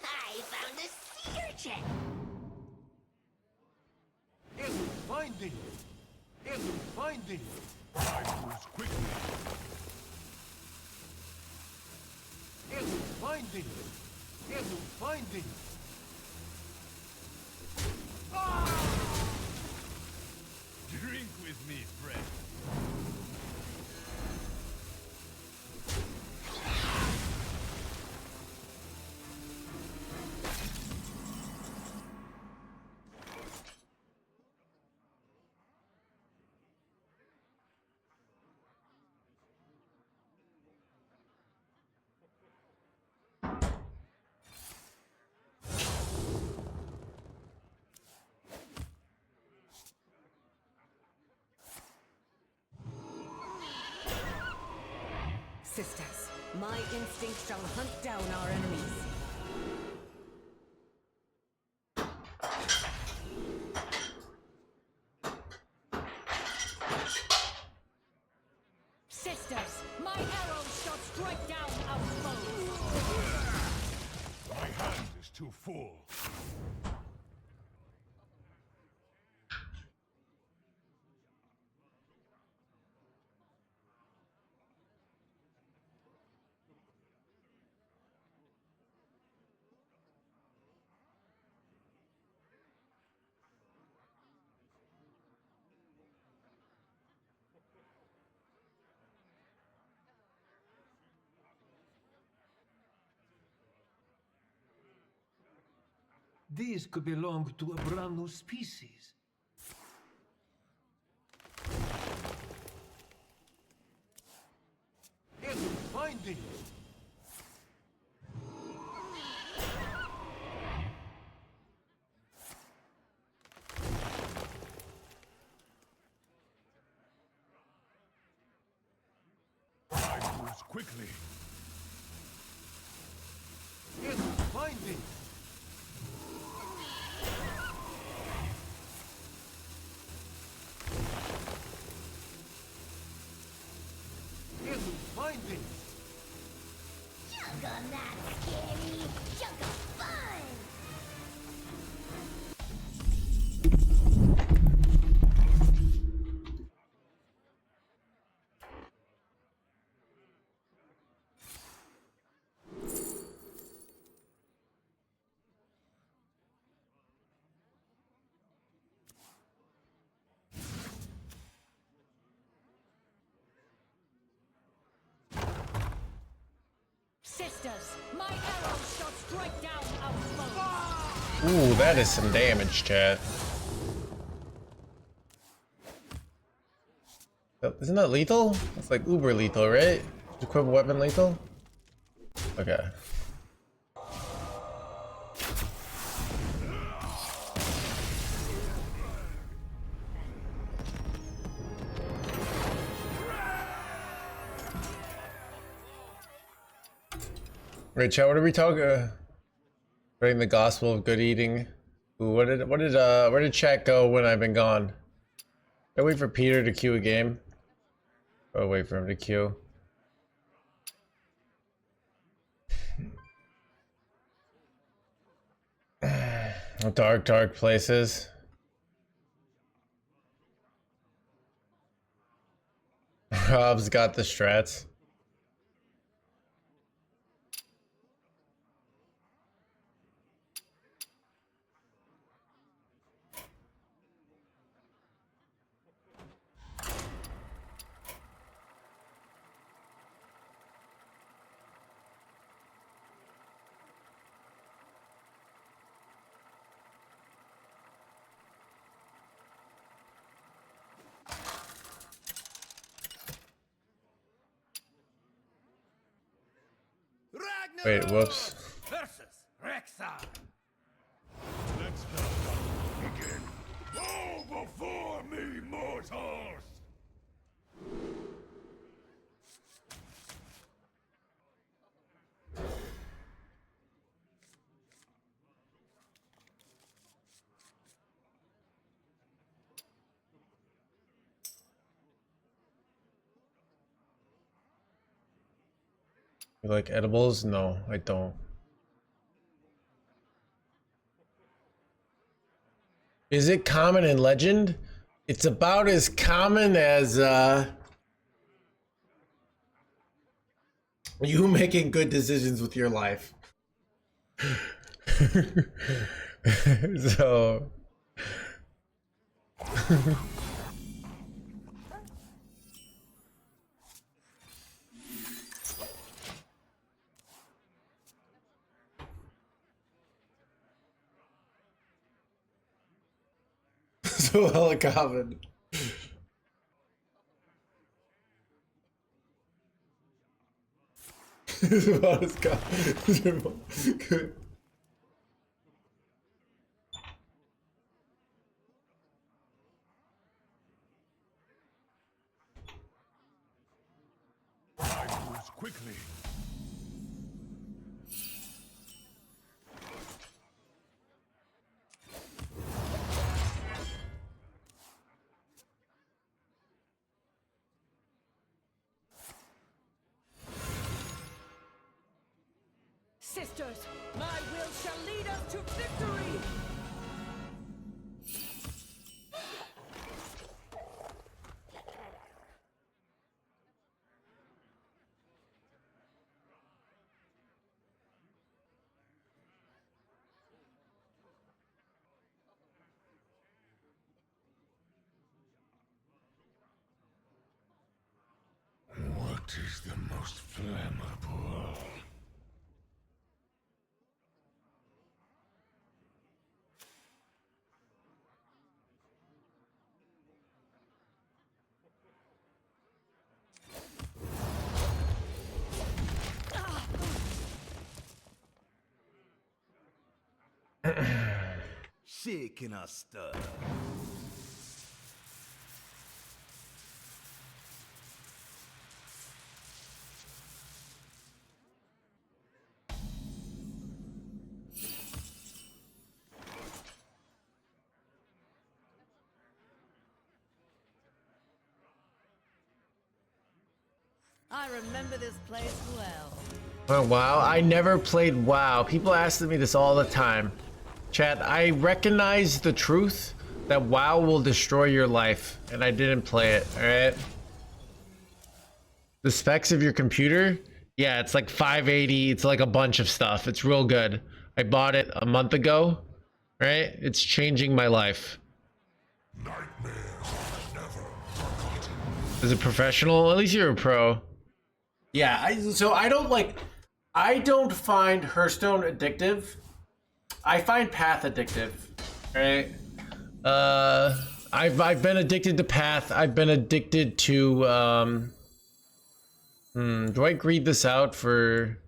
I found a sea urchin! It will find thee! It will find thee! I moves quickly. It will find thee! It will find thee! Drink with me, friend. Sisters, my instinct shall hunt down our enemies. Sisters, my arrows shall strike down our foes. My hand is too full. These could belong to a brand new species. It will find thee! I moves quickly. It will find thee! It will find thee! Juggle not scary, juggle fun! Sisters, my arrows shall strike down our foes. Ooh, that is some damage, chat. Oh, isn't that lethal? It's like uber lethal, right? Equip weapon lethal? Okay. Right, chat, what are we talking? Spreading the gospel of good eating. Ooh, where did chat go when I've been gone? I wait for Peter to queue a game. Oh, wait for him to queue. Dark places. Rob's got the strats. Wait, whoops. Versus Rexar. Let's countdown begin. Go before me, mortals! You like edibles? No, I don't. Is it common in Legend? It's about as common as you making good decisions with your life. So so hella common. It's about as common. I moves quickly. Sisters, my will shall lead us to victory! What is the most flammable? Shaking a stir. I remember this place well. Oh, WoW? I never played WoW. People ask me this all the time. Chat, I recognize the truth that WoW will destroy your life, and I didn't play it, alright? The specs of your computer? Yeah, it's like 580, it's like a bunch of stuff. It's real good. I bought it a month ago, right? It's changing my life. Is it professional? At least you're a pro. Yeah, I don't find Hearthstone addictive. I find Path addictive, right? I've been addicted to Path. I've been addicted to do I read this out for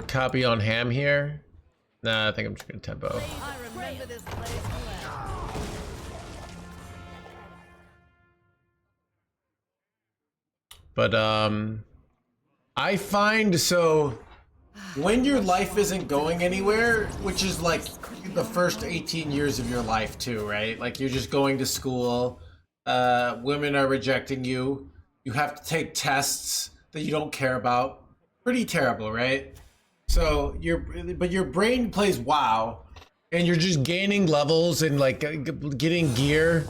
copy on ham here? Nah, I think I'm just gonna tempo. I remember this place well. But I find so when your life isn't going anywhere, which is like the first 18 years of your life too, right? Like you're just going to school, women are rejecting you, you have to take tests that you don't care about. Pretty terrible, right? So your brain plays WoW and you're just gaining levels and like getting gear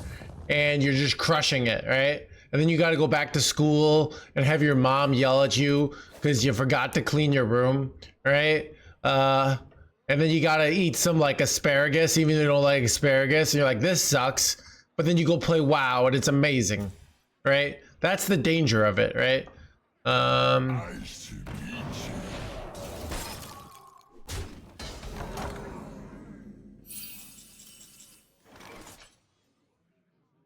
and you're just crushing it, right? And then you got to go back to school and have your mom yell at you because you forgot to clean your room, right? And then you got to eat some like asparagus, even though you don't like asparagus. And you're like, this sucks. But then you go play WoW and it's amazing, right? That's the danger of it, right?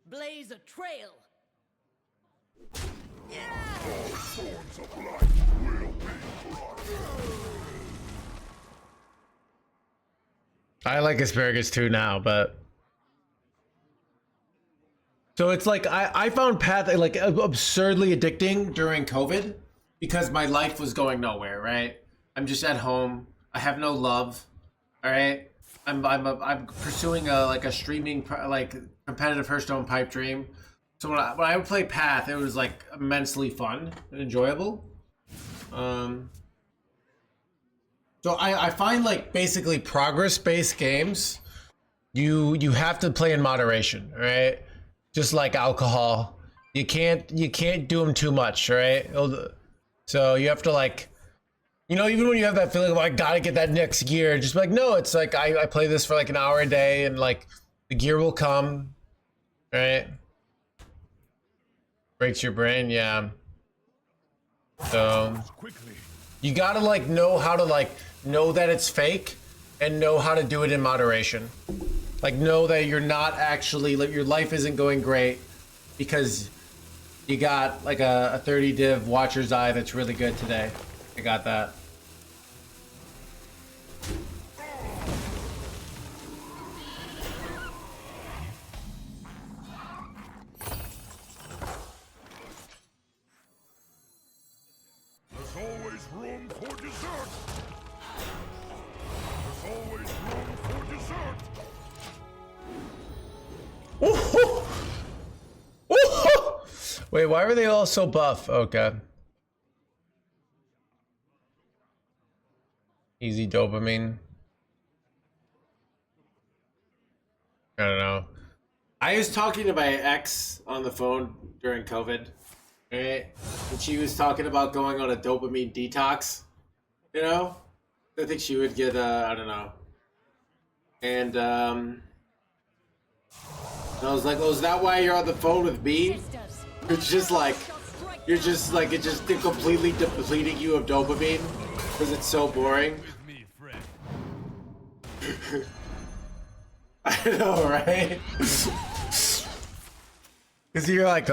Blaze a trail! All swords of light will be I like asparagus too now, but so it's like I found Path like absurdly addicting during COVID because my life was going nowhere, right? I'm just at home. I have no love. All right. I'm pursuing a streaming like competitive Hearthstone pipe dream. So when I would play Path, it was like immensely fun and enjoyable. So I find like basically progress-based games, you have to play in moderation, right? Just like alcohol, you can't do them too much, right? So you have to like, you know, even when you have that feeling of I gotta get that next gear, just be like, no, it's like I play this for like an hour a day, and like the gear will come, right? Breaks your brain, yeah. So Quickly. you gotta like know how to like know that it's fake and know how to do it in moderation. Like know that you're not actually like your life isn't going great because you got like a 30 div watcher's eye that's really good today. I got that. There's always room for dessert. There's always room for dessert. Woohoo! Woohoo! Wait, why were they all so buff? Okay. Easy dopamine. I don't know. I was talking to my ex on the phone during COVID, right? And she was talking about going on a dopamine detox. You know? I think she would get I don't know. And I was like, oh, is that why you're on the phone with me? Sisters, It's just like you're just like it's just completely depleting you of dopamine because it's so boring. With me, friend. I know, right? Because you're like,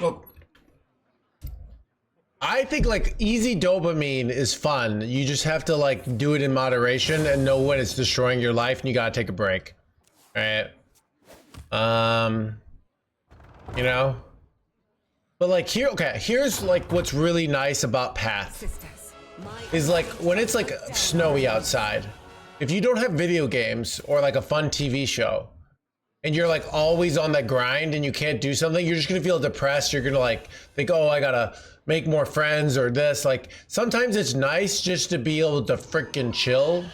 well, I think like easy dopamine is fun. You just have to like do it in moderation and know when it's destroying your life, and you gotta take a break. Right? You know? But like here, okay, here's like what's really nice about Path Sisters, is like when it's like snowy outside. If you don't have video games or like a fun TV show, and you're like always on that grind and you can't do something, you're just gonna feel depressed. You're gonna like think, oh, I gotta make more friends or this. Like sometimes it's nice just to be able to freaking chill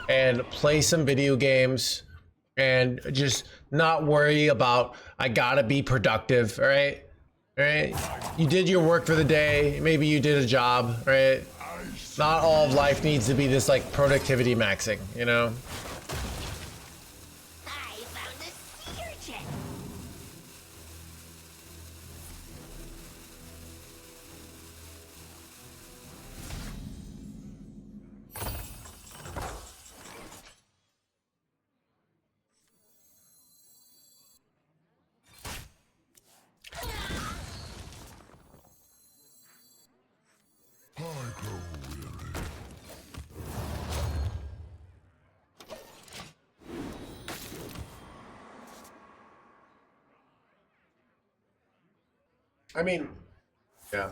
and play some video games and just not worry about I gotta be productive, all right? All right? You did your work for the day. Maybe you did a job, right? Not all of life needs to be this like productivity maxing, you know? I found a sea urchin. I grow weary. I mean, yeah.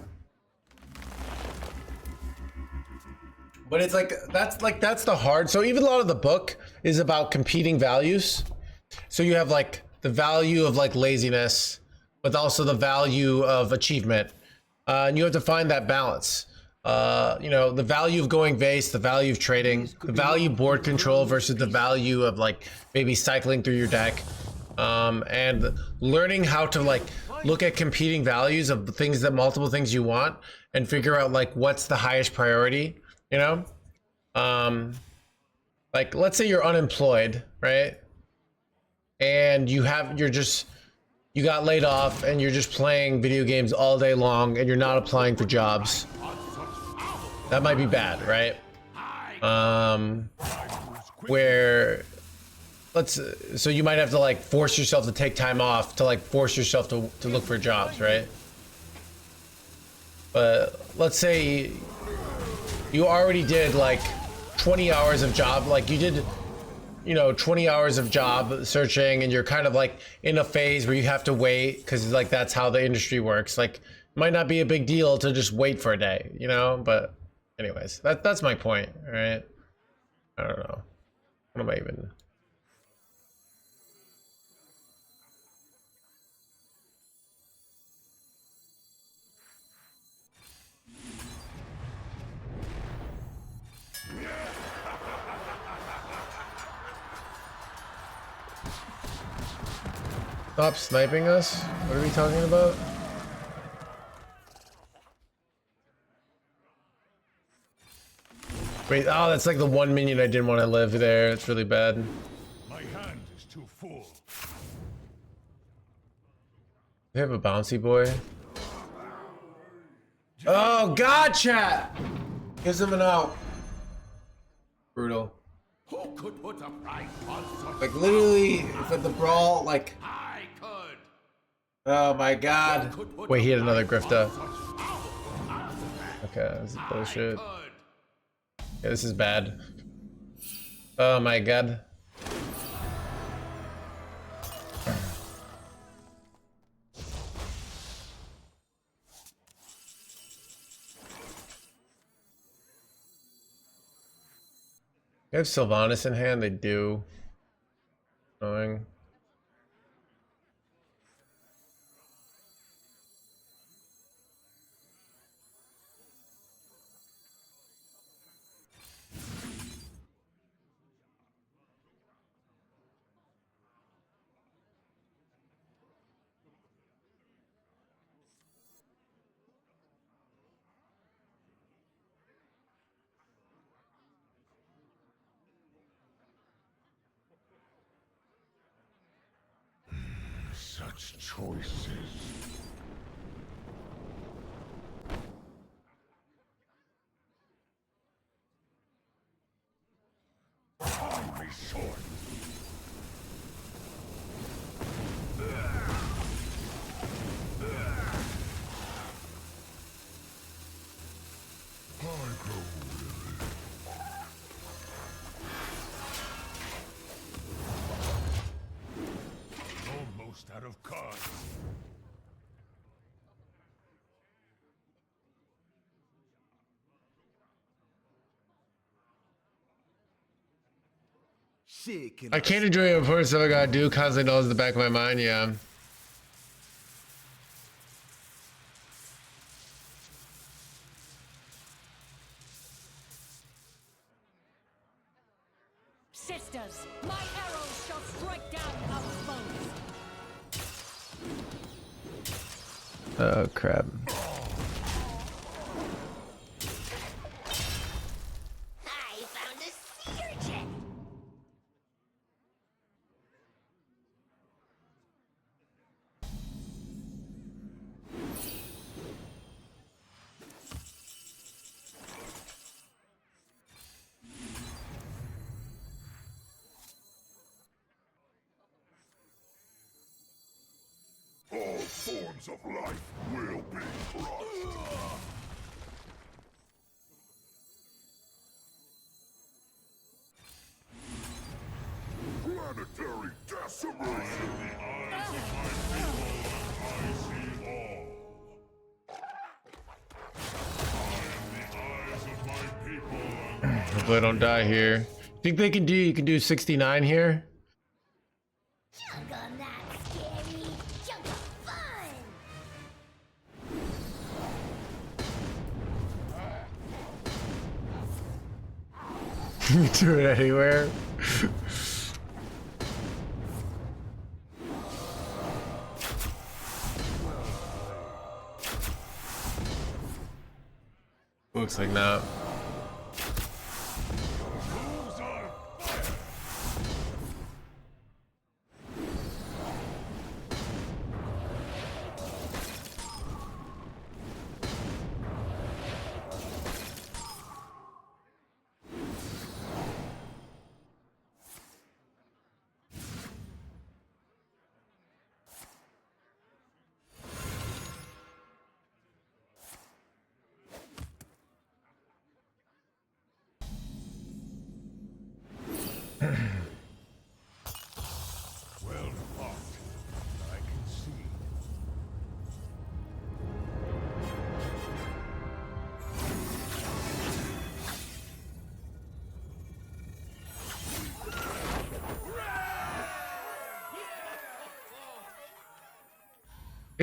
But it's like that's the hard. So even a lot of the book is about competing values. So you have like the value of like laziness, but also the value of achievement, and you have to find that balance. You know, the value of going base, the value of trading, the value of board control versus the value of like maybe cycling through your deck, and learning how to like look at competing values of the things that multiple things you want and figure out like what's the highest priority, you know? Like let's say you're unemployed, right? and you got laid off and you're just playing video games all day long and you're not applying for jobs. That might be bad, right? Where so you might have to like force yourself to take time off to like force yourself to look for jobs, right? But let's say you already did like 20 hours of job, like you did, you know, 20 hours of job searching, and you're kind of like in a phase where you have to wait because like that's how the industry works. Like, it might not be a big deal to just wait for a day, you know? But anyways, that's my point, right? I don't know. What am I even? Stop sniping us? What are we talking about? Wait, oh, that's like the one minion I didn't want to live there. It's really bad. My hand is too full. They have a bouncy boy. Oh, God, chat! Gives him an out. Brutal. Who could put a price on such Like, literally, for the brawl, like... I could. Oh, my God. Wait, he had another grifter. Okay, this is bullshit. Yeah, this is bad. Oh, my God. They have Sylvanas in hand, they do. Annoying. Such choices. Time me short. I grow almost out of cards. I can't enjoy it before stuff I gotta do, constantly knows in the back of my mind, yeah. Sisters, my arrows shall strike down our foes. Oh, crap. I found a sea urchin. All forms of life will be crushed. Planetary decimation. Hopefully I don't die here. Think they can do, you can do 69 here? Junk on that scary. Junk of fun. Do it anywhere. Looks like not.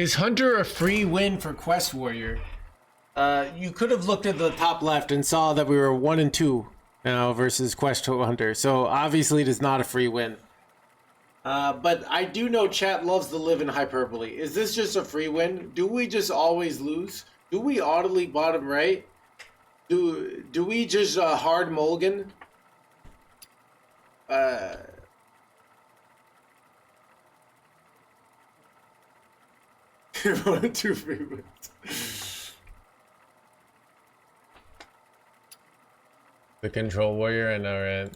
Is Hunter a free win for Quest Warrior? You could have looked at the top left and saw that we were 1 and 2 now versus Quest Hunter. So obviously it is not a free win. But I do know chat loves to live in hyperbole. Is this just a free win? Do we just always lose? Do we audibly bottom right? Do we just hard mulligan? One and 2 free wins. The control warrior, I know, right?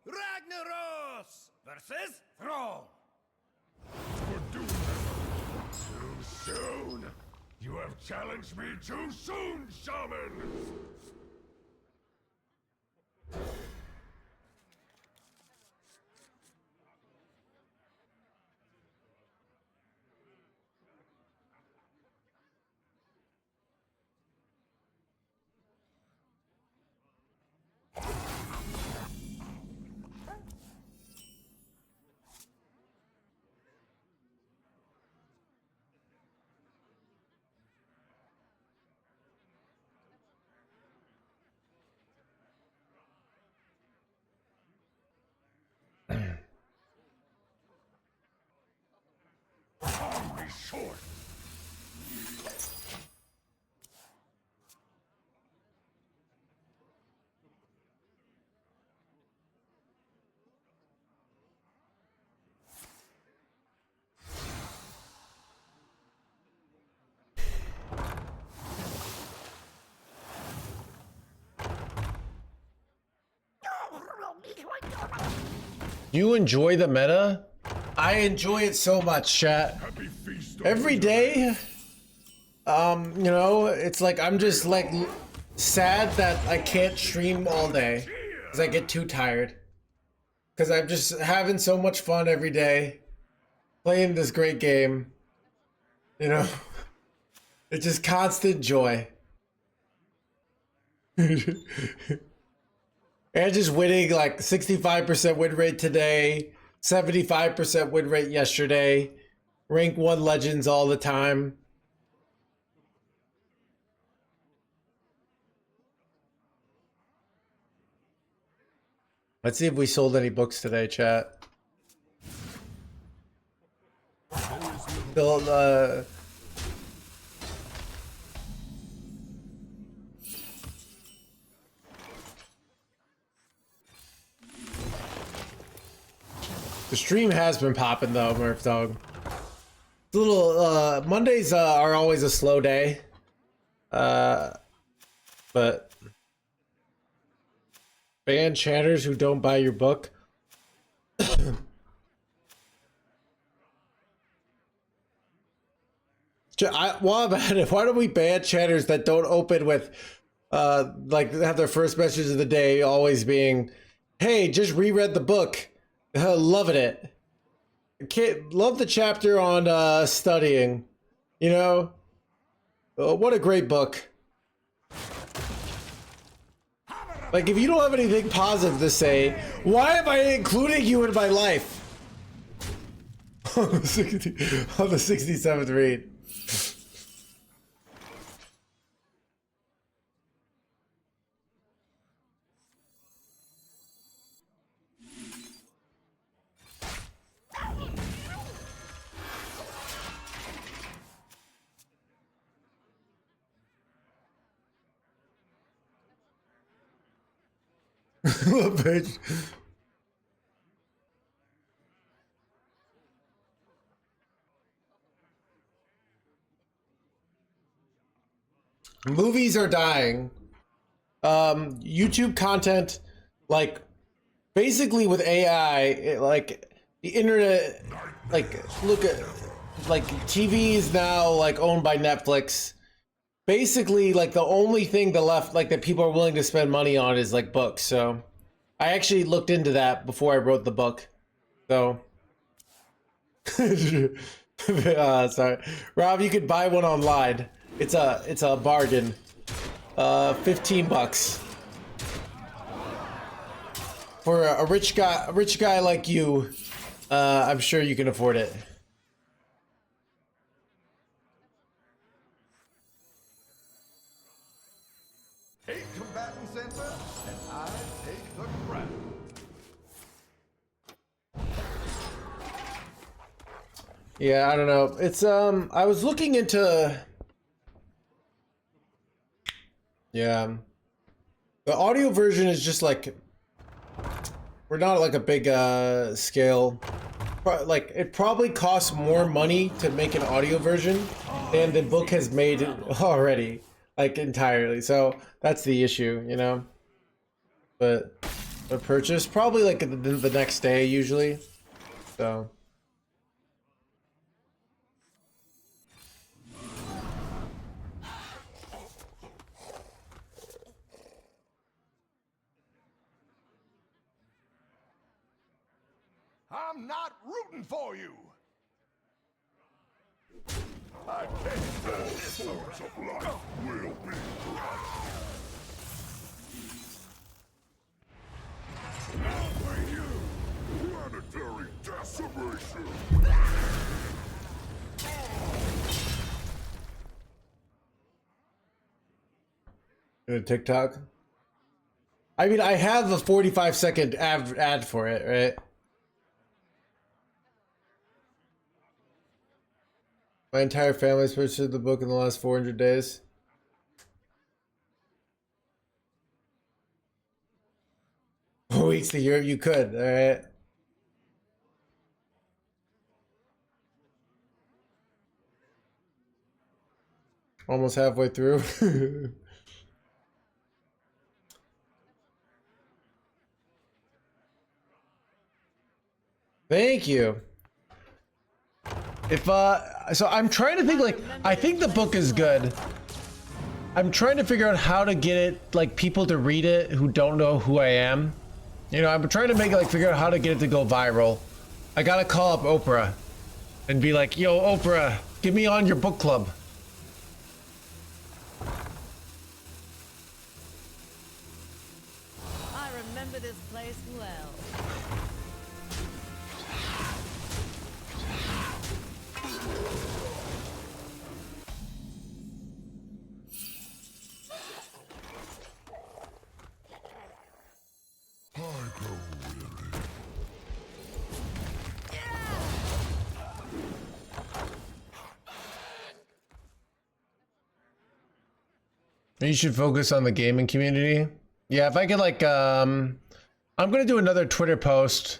Ragnaros versus Thrall. For doing that too soon. You have challenged me too soon, Shaman. Be short. You enjoy the meta? I enjoy it so much, chat. Happy feast Every day, you know, it's like I'm just like sad that I can't stream all day because I get too tired. Because I'm just having so much fun every day, playing this great game. You know, it's just constant joy. And just winning like 65% win rate today, 75% win rate yesterday, rank 1 legends all the time. Let's see if we sold any books today, chat. Still, the stream has been popping though, Murph Dog. It's a little, Mondays are always a slow day. But ban chatters who don't buy your book. Why don't we ban chatters that don't open with, like have their first message of the day always being, "Hey, just reread the book, loving it. Love the chapter on studying. You know, what a great book." Like, if you don't have anything positive to say, why am I including you in my life? On the 67th read. Bitch. Movies are dying. YouTube content, like basically with AI, like the internet, like look at like TV is now like owned by Netflix. Basically, like the only thing that left, like that people are willing to spend money on is like books. So I actually looked into that before I wrote the book. So sorry, Rob, you could buy one online. It's a bargain. $15 for a rich guy like you. I'm sure you can afford it. Eight combatant center, and I take the crown. Yeah, I don't know. It's I was looking into. Yeah. The audio version is just like, we're not like a big scale. Like it probably costs more money to make an audio version than the book has made already, like entirely. So that's the issue, you know. But the purchase probably like the next day usually. So. I'm not rooting for you. I can't fall swords of life will be for you. Planetary decimation. TikTok. I mean, I have a 45-second ad for it, right? My entire family's purchased the book in the last 400 days. Four weeks to Europe, you could, alright? Almost halfway through. Thank you. If so I'm trying to think, like, I think the book is good. I'm trying to figure out how to get it, like, people to read it who don't know who I am. You know, I'm trying to make it, like, figure out how to get it to go viral. I gotta call up Oprah and be like, yo, Oprah, get me on your book club. I remember this place well. You should focus on the gaming community. Yeah, if I could, like, I'm gonna do another Twitter post,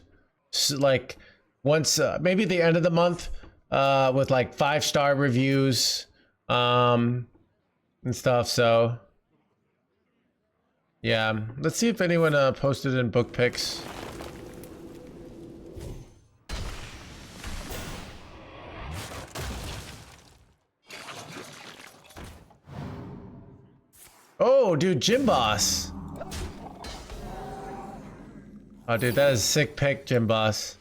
like, once, maybe at the end of the month, with like 5-star reviews, and stuff. So, yeah, let's see if anyone posted in book picks. Oh, dude, Gym Boss. Oh, dude, that is a sick pick, Gym Boss.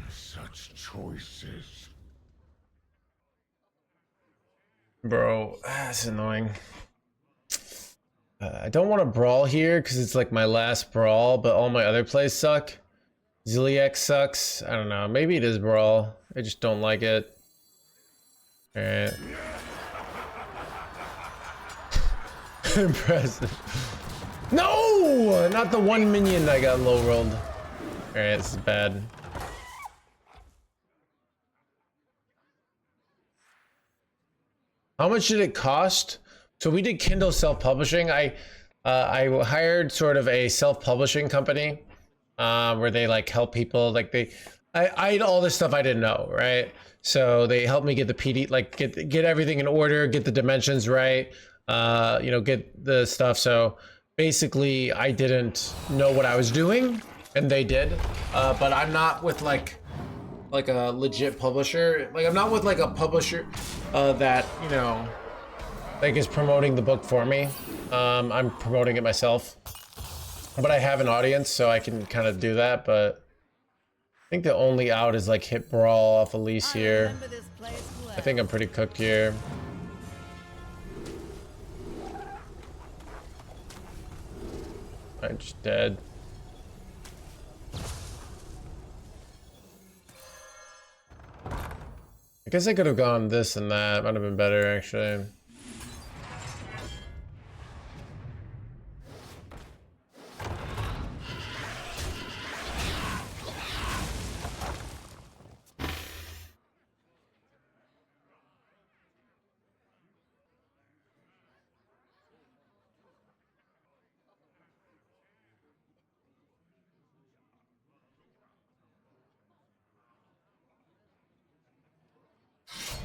Such choices. Bro, that's annoying. I don't want to brawl here because it's like my last brawl, but all my other plays suck. Ziliac sucks. I don't know. Maybe it is brawl. I just don't like it. Alright. Impressive. No! Not the one minion I got low rolled. Alright, this is bad. How much did it cost? So we did Kindle self-publishing. I hired sort of a self-publishing company where they like help people. Like I had all this stuff I didn't know, right? So they helped me get the PD, like get everything in order, get the dimensions right, you know, get the stuff. So basically, I didn't know what I was doing, and they did. But I'm not with like a legit publisher. Like I'm not with like a publisher that, you know, like is promoting the book for me. I'm promoting it myself, but I have an audience, so I can kind of do that. But I think the only out is like hit Brawl off Elise here. I think I'm pretty cooked here. I'm just dead. I guess I could have gone this and that. Might have been better, actually.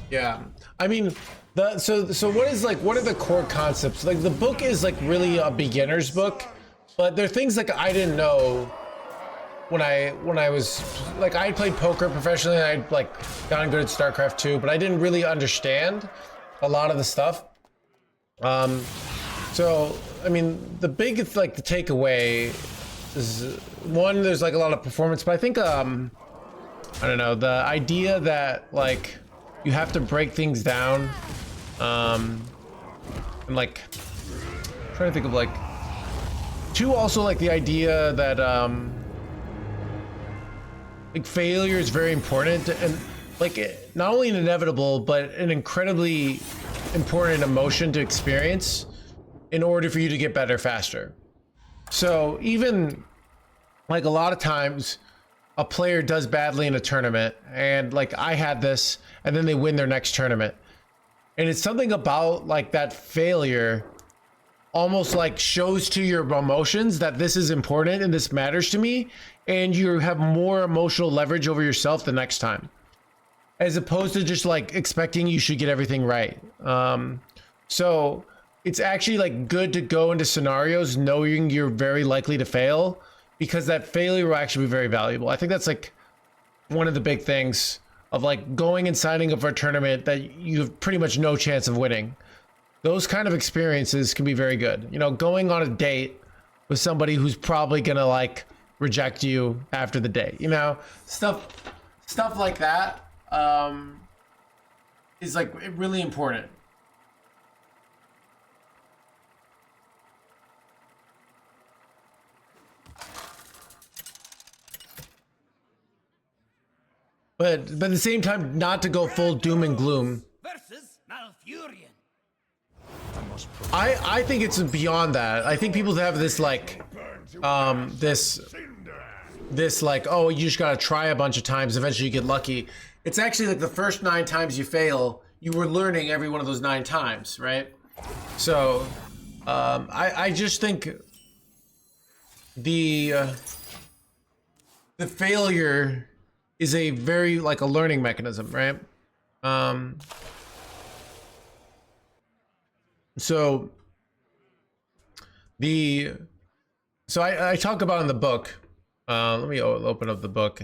Yeah, I mean, so what are the core concepts? Like the book is like really a beginner's book, but there are things like I didn't know when I was like I played poker professionally. And I'd like gotten good at StarCraft 2, but I didn't really understand a lot of the stuff. So I mean, the big like the takeaway is one, there's like a lot of performance, but I think I don't know, the idea that like you have to break things down, and like I'm trying to think of like two, also like the idea that like failure is very important, and like not only an inevitable but an incredibly important emotion to experience in order for you to get better faster. So even like a lot of times a player does badly in a tournament, and like I had this, and then they win their next tournament, and it's something about like that failure almost like shows to your emotions that this is important and this matters to me, and you have more emotional leverage over yourself the next time, as opposed to just like expecting you should get everything right. So it's actually like good to go into scenarios knowing you're very likely to fail, because that failure will actually be very valuable. I think that's like one of the big things of like going and signing up for a tournament that you have pretty much no chance of winning. Those kind of experiences can be very good. You know, going on a date with somebody who's probably gonna like reject you after the date, you know, stuff like that is like really important. But at the same time, not to go full doom and gloom. Versus Malfurion. I think it's beyond that. I think people have this like this like, oh, you just gotta try a bunch of times, eventually you get lucky. It's actually like the first 9 times you fail, you were learning every one of those 9 times, right? So I just think the failure is a very like a learning mechanism, right? So I talk about in the book, let me open up the book.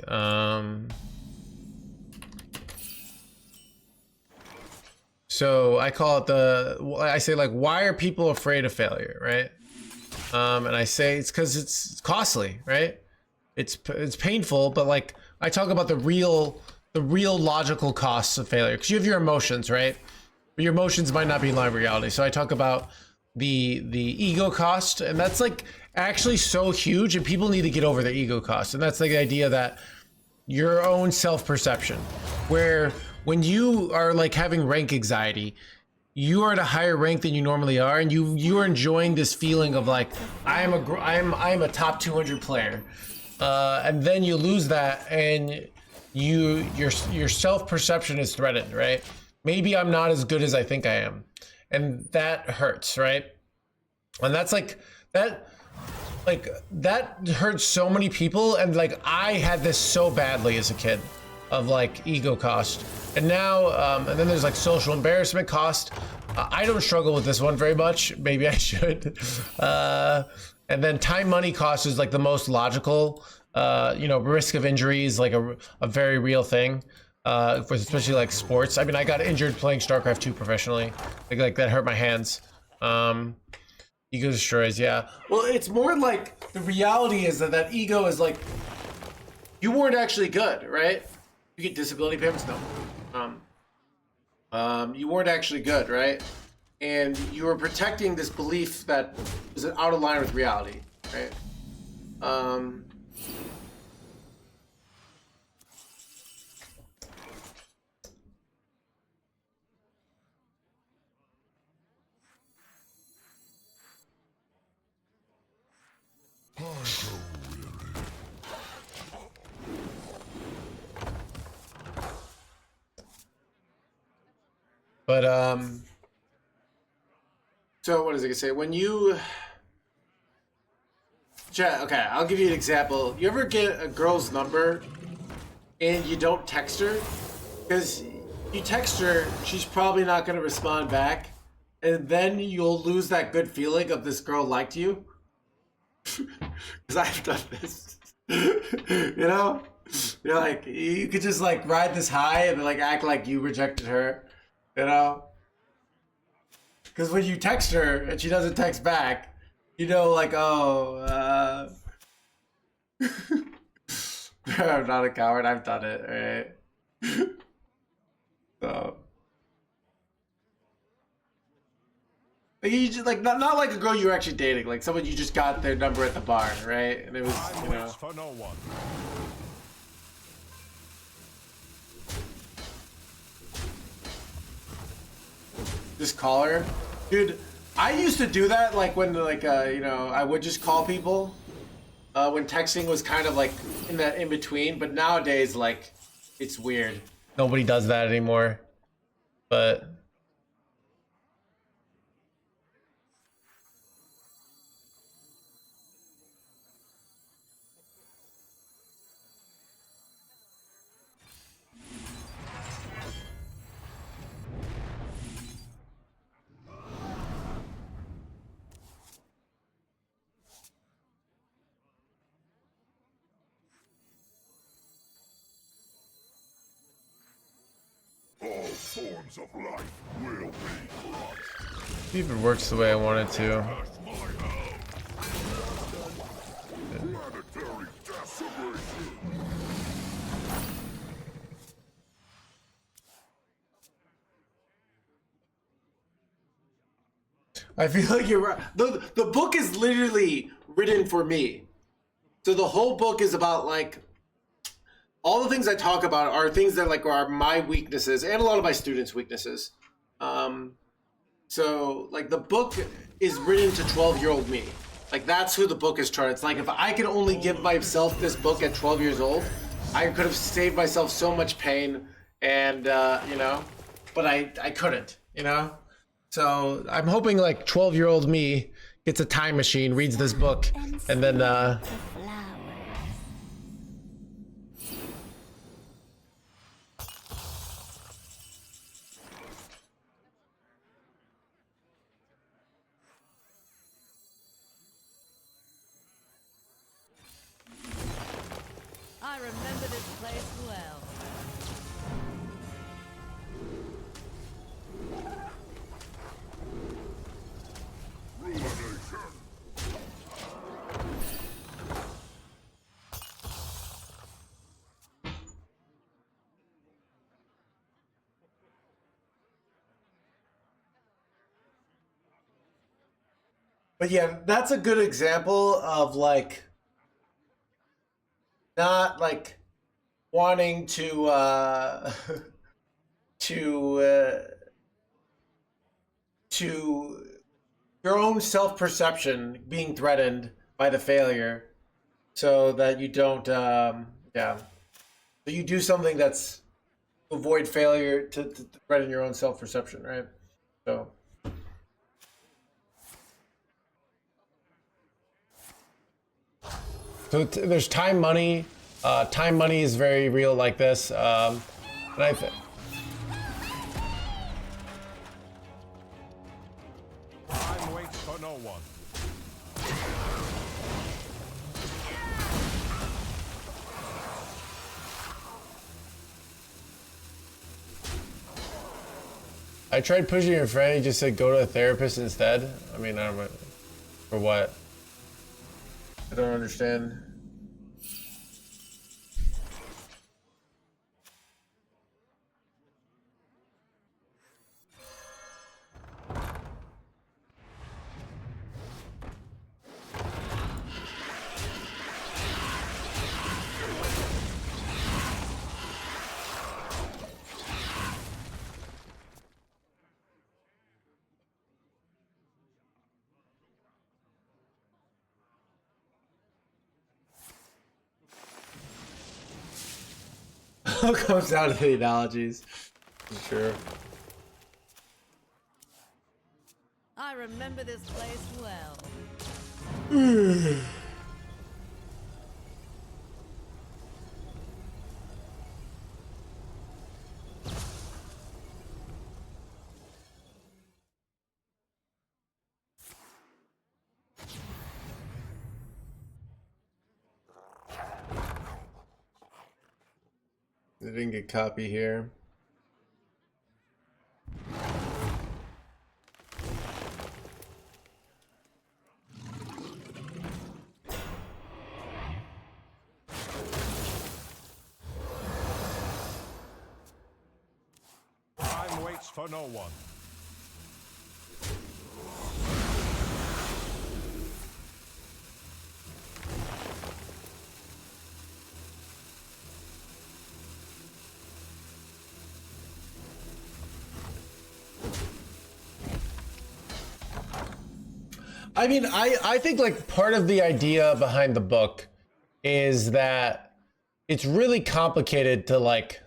So I call it I say like, why are people afraid of failure, right? And I say it's because it's costly, right? It's painful, but like I talk about the real logical costs of failure, because you have your emotions, right? But your emotions might not be in line with reality. So I talk about the ego cost, and that's like actually so huge, and people need to get over the ego cost. And that's like the idea that your own self-perception, where when you are like having rank anxiety, you are at a higher rank than you normally are, and you are enjoying this feeling of like I am a top 200 player, and then you lose that, and your self-perception is threatened, right? maybe I'm not as good as I think I am. And that hurts, right? And that's like that hurts so many people. And like I had this so badly as a kid of like ego cost. And now and then there's like social embarrassment cost. I don't struggle with this one very much. Maybe I should. And then time money cost is like the most logical. You know, risk of injury is like a very real thing. For especially like sports. I mean, I got injured playing StarCraft 2 professionally. Like that hurt my hands. Ego destroys, yeah. Well, it's more like the reality is that ego is like you weren't actually good, right? You get disability payments, no. You weren't actually good, right? And you were protecting this belief that was out of line with reality, right? But so what is it gonna say? When you okay, I'll give you an example. You ever get a girl's number and you don't text her? Because you text her, she's probably not gonna respond back, and then you'll lose that good feeling of this girl liked you. Because I've done this. You know? You're like, you could just like ride this high and like act like you rejected her. You know? Because when you text her and she doesn't text back, you know, like, oh, I'm not a coward, I've done it, right? So. Like, you just, like, not like a girl you were actually dating, like someone you just got their number at the bar, right? And it was, you know. For no one. Just call her, dude. I used to do that, like when, like, you know, I would just call people when texting was kind of like in that in between. But nowadays, like, it's weird. Nobody does that anymore. But All forms of life will be crushed. see if it works the way I want it to. Past my hell. Planetary decimation. I feel like you're right. The book is literally written for me. So the whole book is about like all the things I talk about are things that like are my weaknesses and a lot of my students' weaknesses. So like the book is written to 12-year-old me. Like that's who the book is trying. It's like if I could only give myself this book at 12 years old, I could have saved myself so much pain and you know, but I couldn't, you know? So I'm hoping like 12-year-old me gets a time machine, reads this book, and then I remember this place well. Ruination. but yeah, that's a good example of like not like wanting to to your own self-perception being threatened by the failure so that you don't yeah, so you do something that's avoid failure to threaten your own self-perception, right? So. So there's time money. Time money is very real like this. And I Time waits for no one. I tried pushing your friend. He just said go to a therapist instead. I mean, I don't know. For what? I don't understand. Comes down to the analogies. For sure. I remember this place well. I didn't get copy here. Time waits for no one. I mean, I think like part of the idea behind the book is that it's really complicated to like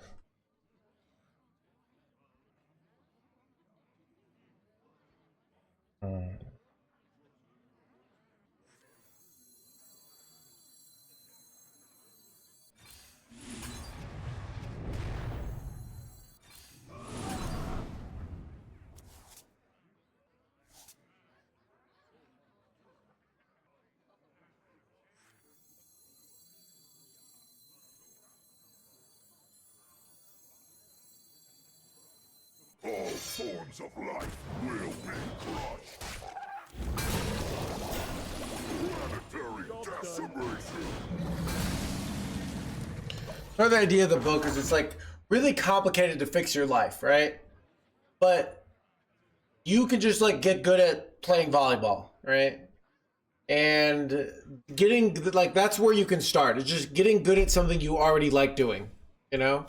All forms of life will be crushed. Planetary decimation. part of the idea of the book is it's like really complicated to fix your life, right? But you can just like get good at playing volleyball, right? And getting like that's where you can start. It's just getting good at something you already like doing, you know?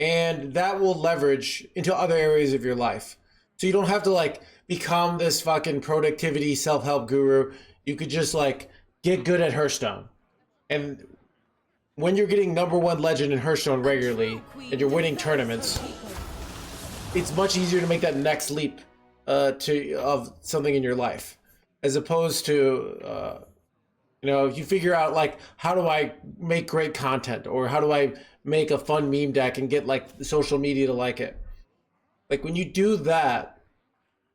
And that will leverage into other areas of your life. So you don't have to like become this fucking productivity self-help guru. You could just like get good at Hearthstone. And when you're getting #1 legend in Hearthstone regularly and you're winning tournaments, it's much easier to make that next leap of something in your life, as opposed to you know, if you figure out like how do I make great content, or how do I make a fun meme deck and get like social media to like it. Like when you do that,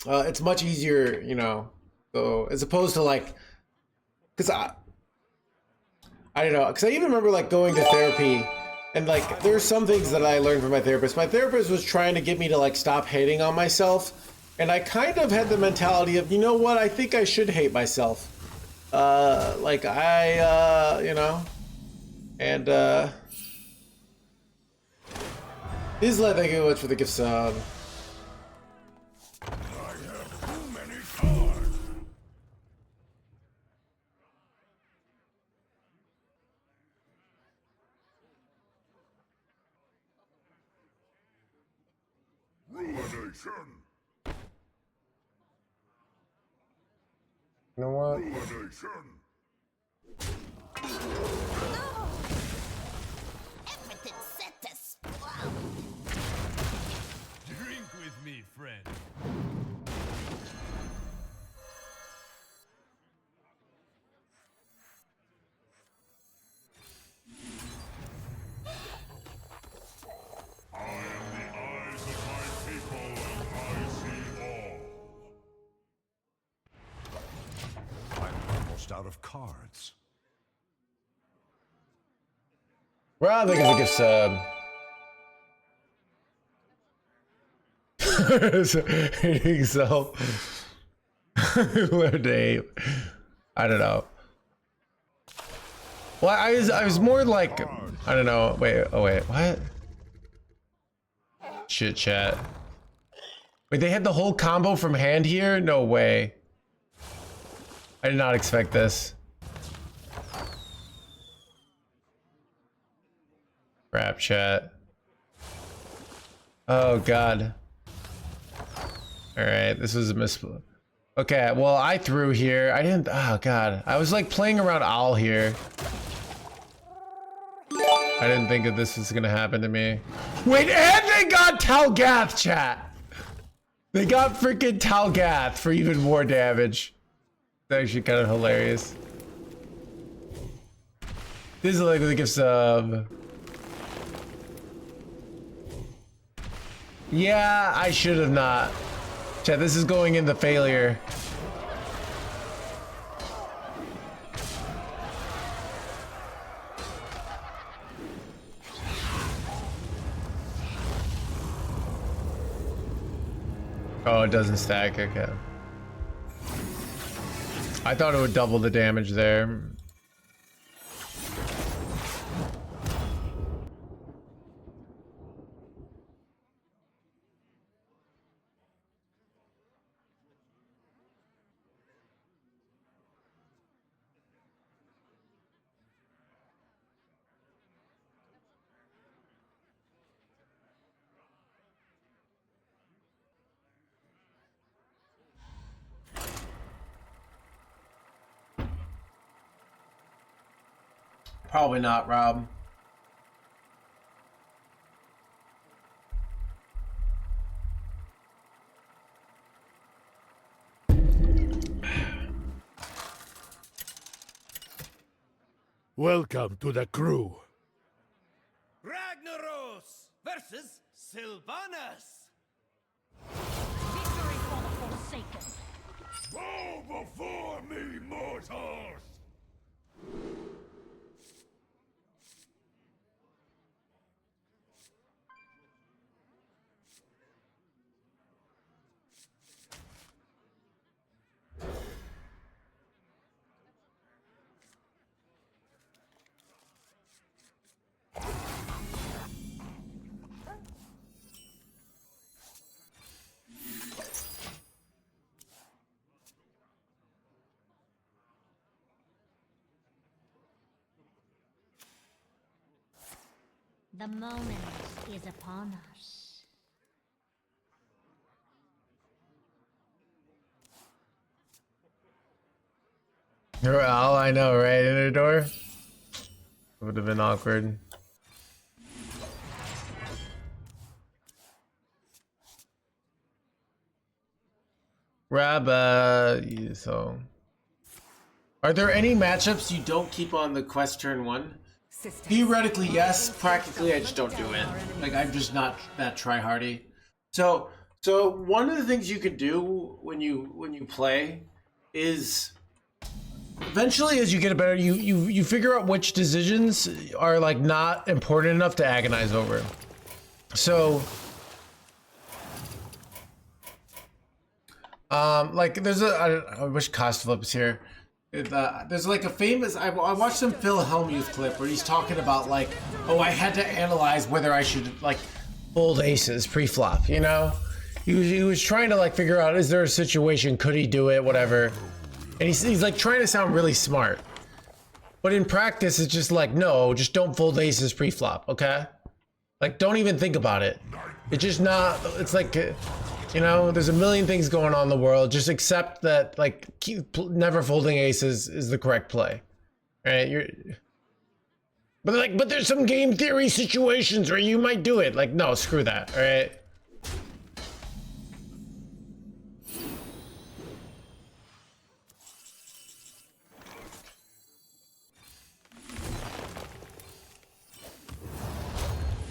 it's much easier, you know. So as opposed to like, because I don't know, because I even remember like going to therapy, and like there's some things that I learned from my therapist. My therapist was trying to get me to like stop hating on myself, and I kind of had the mentality of, you know what, I think I should hate myself. Like you know, and Isla, thank you very much for the gift sub. I have too many cards. Ruination. You know what? Ruination. Everything's set to explode. me, friend. I am the eyes of my people, and I see all. I'm almost out of cards. Well, they can give sub. Hating self. Dave. I don't know. Well, I was more like, I don't know. Wait, oh wait, what? Shit chat. Wait, they had the whole combo from hand here? No way. I did not expect this. Crap chat. Oh god. Alright, this was a miss. Okay, well I threw here. I didn't, oh god. I was like playing around owl here. I didn't think that this was gonna happen to me. Wait, and they got Talgath, chat! They got freaking Talgath for even more damage. It's actually kind of hilarious. This is like the gift sub. Yeah, I should have not. Chat, this is going into failure. Oh, it doesn't stack, okay. I thought it would double the damage there. Probably not, Rob. Welcome to the crew. Ragnaros versus Sylvanas. Victory for the Forsaken. Bow before me, mortals! The moment is upon us. All I know, right? Inner door? Would have been awkward. Rob, so. Are there any matchups you don't keep on the quest turn one? Theoretically, yes. Practically, I just don't do it. Like, I'm just not that try-hardy. So one of the things you could do when you play is eventually, as you get better, you figure out which decisions are like not important enough to agonize over. So, like there's I wish Cost Flip was here. There's like a famous, I watched some Phil Hellmuth clip where he's talking about like, oh, I had to analyze whether I should like fold aces pre-flop, you know? He was trying to like figure out, is there a situation, could he do it, whatever. And he's like trying to sound really smart. But in practice, it's just like, no, just don't fold aces pre-flop, okay? Like, don't even think about it. It's just not, it's like, you know, there's a million things going on in the world. Just accept that, like, never folding aces is the correct play, right? But there's some game theory situations where you might do it. Like, no, screw that, all right?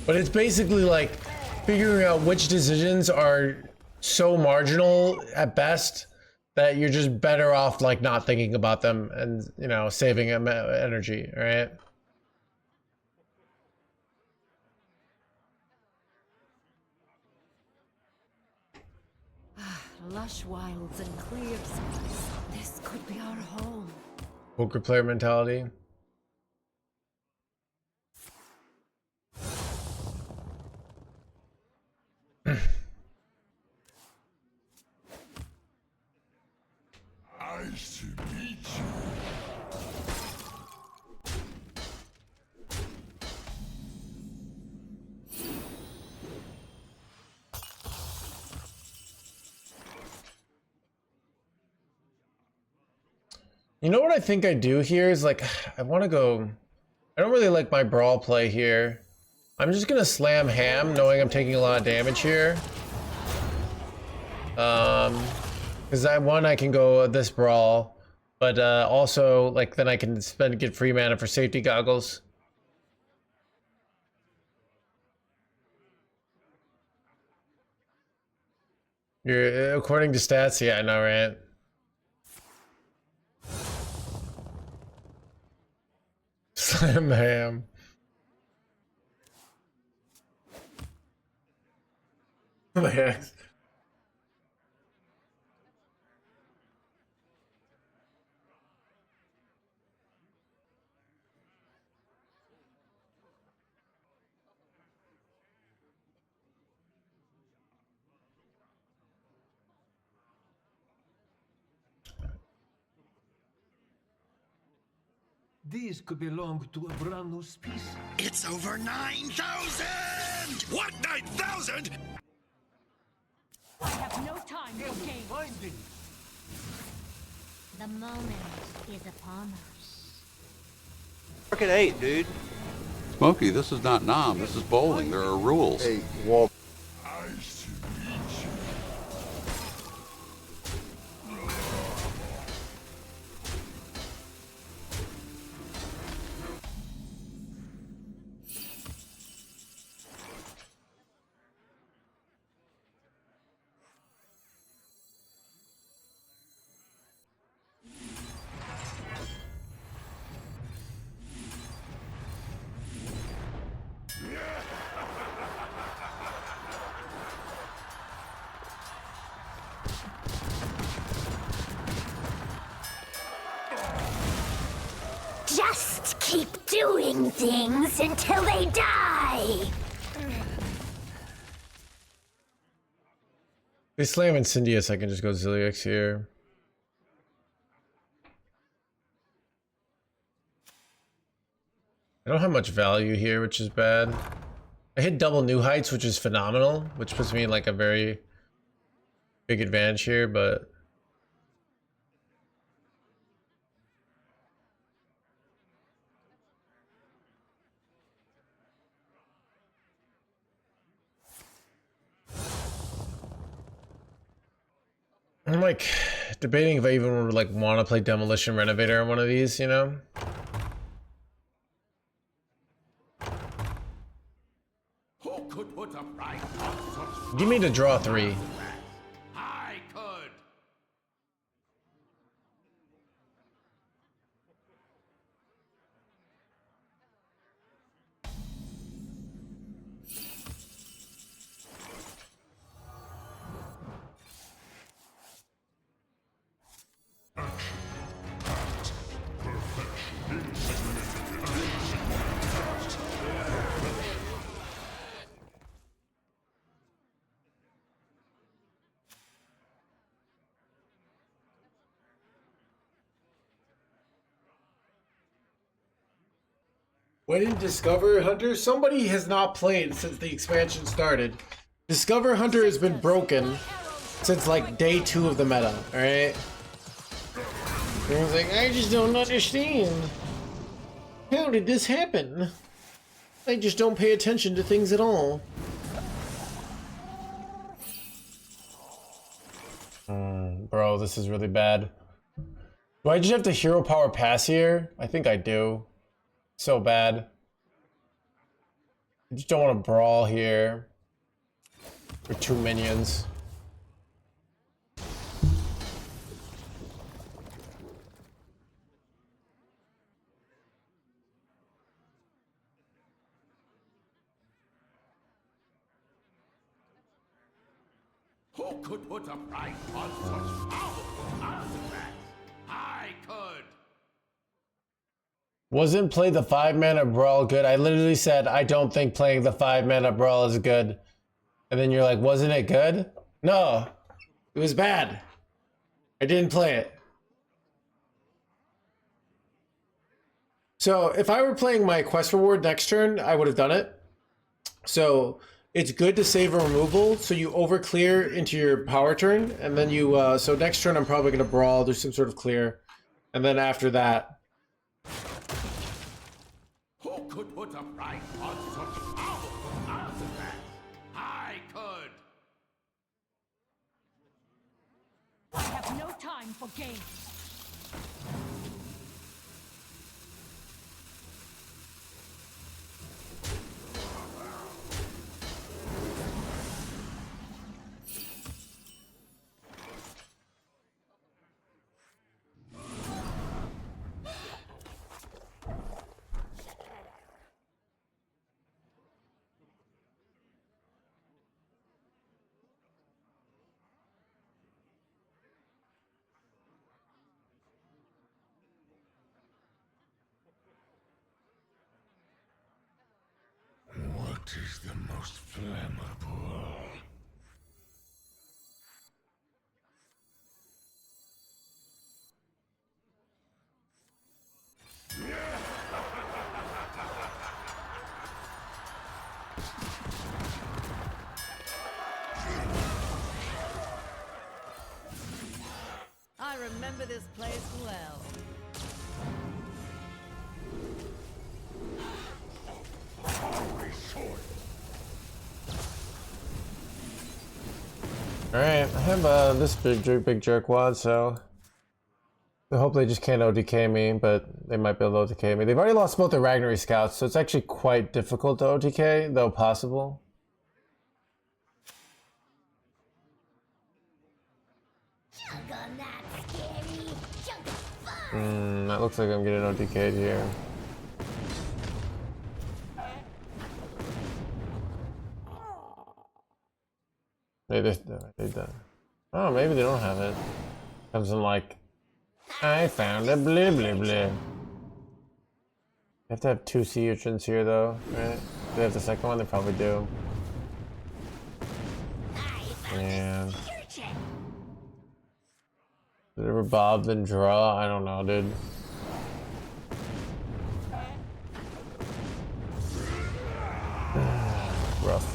But it's basically like figuring out which decisions are so marginal at best that you're just better off like not thinking about them and, you know, saving energy, right? Lush wilds and clear skies. This could be our home. Poker player mentality. Nice to meet you. You know what I think I do here is like, I want to go, I don't really like my brawl play here. I'm just gonna slam ham knowing I'm taking a lot of damage here. Because I can go this brawl, but also like then I can get free mana for safety goggles. You're according to stats, yeah, I know, right? Slam ham. Man. These could belong to a brand new species. It's over 9,000! What, 9,000? I have no time for games. Finding. The moment is upon us. Work at 8, dude. Smokey, this is not Nom. This is bowling. There are rules. Hey, Walt. Nice to meet you. Just keep doing things until they die. They slam Incendius, I can just go Zilliax here. I don't have much value here, which is bad. I hit double new heights, which is phenomenal, which puts me in like a very big advantage here, but I'm like debating if I even would like want to play Demolition Renovator on one of these, you know? Who could put a price on such? Give me to draw 3. I could. When in Discover Hunter, somebody has not played since the expansion started. Discover Hunter has been broken since like day 2 of the meta, alright? Everyone's like, I just don't understand. How did this happen? I just don't pay attention to things at all. Bro, this is really bad. Do I just have to hero power pass here? I think I do. So bad. I just don't want to brawl here. For 2 minions. Who could put a price on such powerful artifacts? I could. Wasn't play the 5-mana brawl good? I literally said I don't think playing the 5-mana brawl is good. And then you're like, wasn't it good? No, it was bad. I didn't play it. So if I were playing my quest reward next turn, I would have done it. So it's good to save a removal, so you over clear into your power turn, and then you, so next turn I'm probably going to brawl, do some sort of clear, and then after that. Who could put a price on such powerful artifacts? I could. I have no time for games. What is the most flammable? I remember this place well. Alright, I have this big jerkwad, so I hope they just can't OTK me, but they might be able to OTK me. They've already lost both their Ragnar scouts, so it's actually quite difficult to OTK, though possible. That looks like I'm getting OTK'd here. Maybe they done. Oh, maybe they don't have it. Comes in like, I found a blah blah blah. You have to have 2 sea urchins here though, right? Do they have the second one? They probably do. Man. Did it ever bob then draw? I don't know, dude. Rough.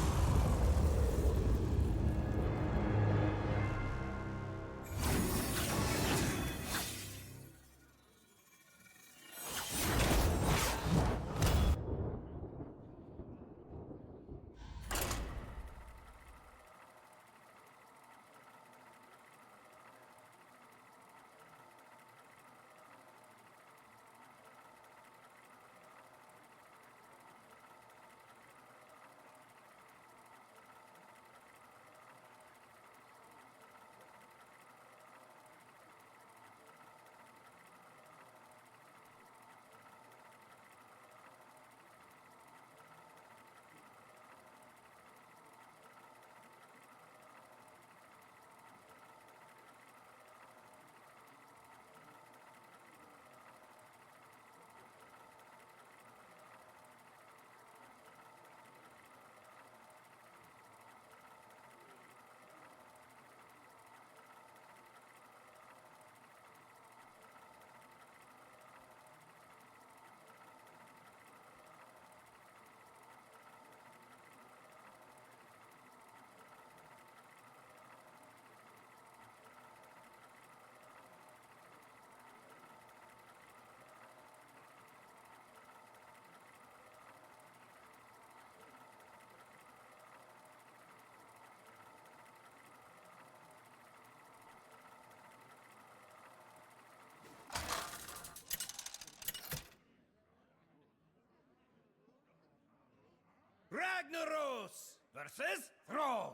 versus throne.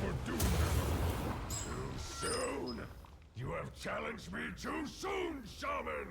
For doom. Too soon. You have challenged me too soon, Shaman.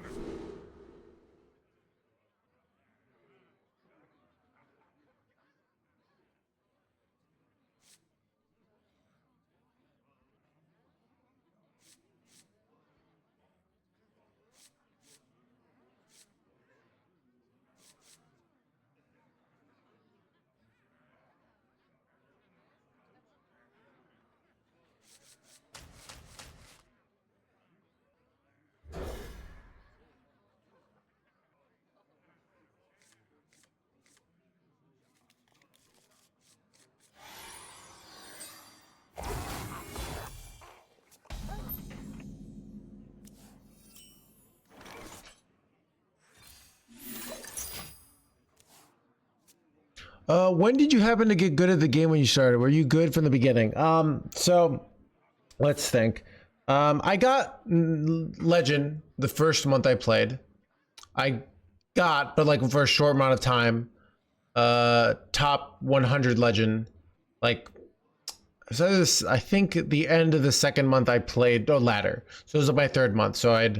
When did you happen to get good at the game when you started? Were you good from the beginning? So let's think. I got Legend the first month I played. But like for a short amount of time, top 100 Legend. Like, so this, I think the end of the second month I played, or ladder. So it was my third month. So I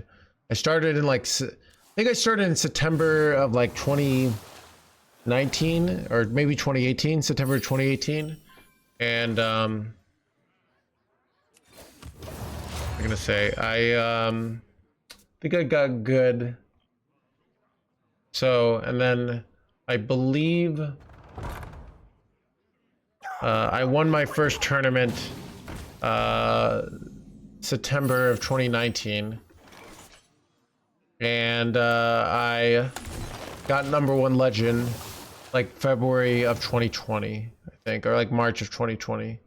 started in like, I think I started in September of like 2019 or maybe 2018, September 2018. And I'm gonna say I think I got good. So, and then I believe I won my first tournament September of 2019. And I got #1 Legend like February of 2020, I think, or like March of 2020.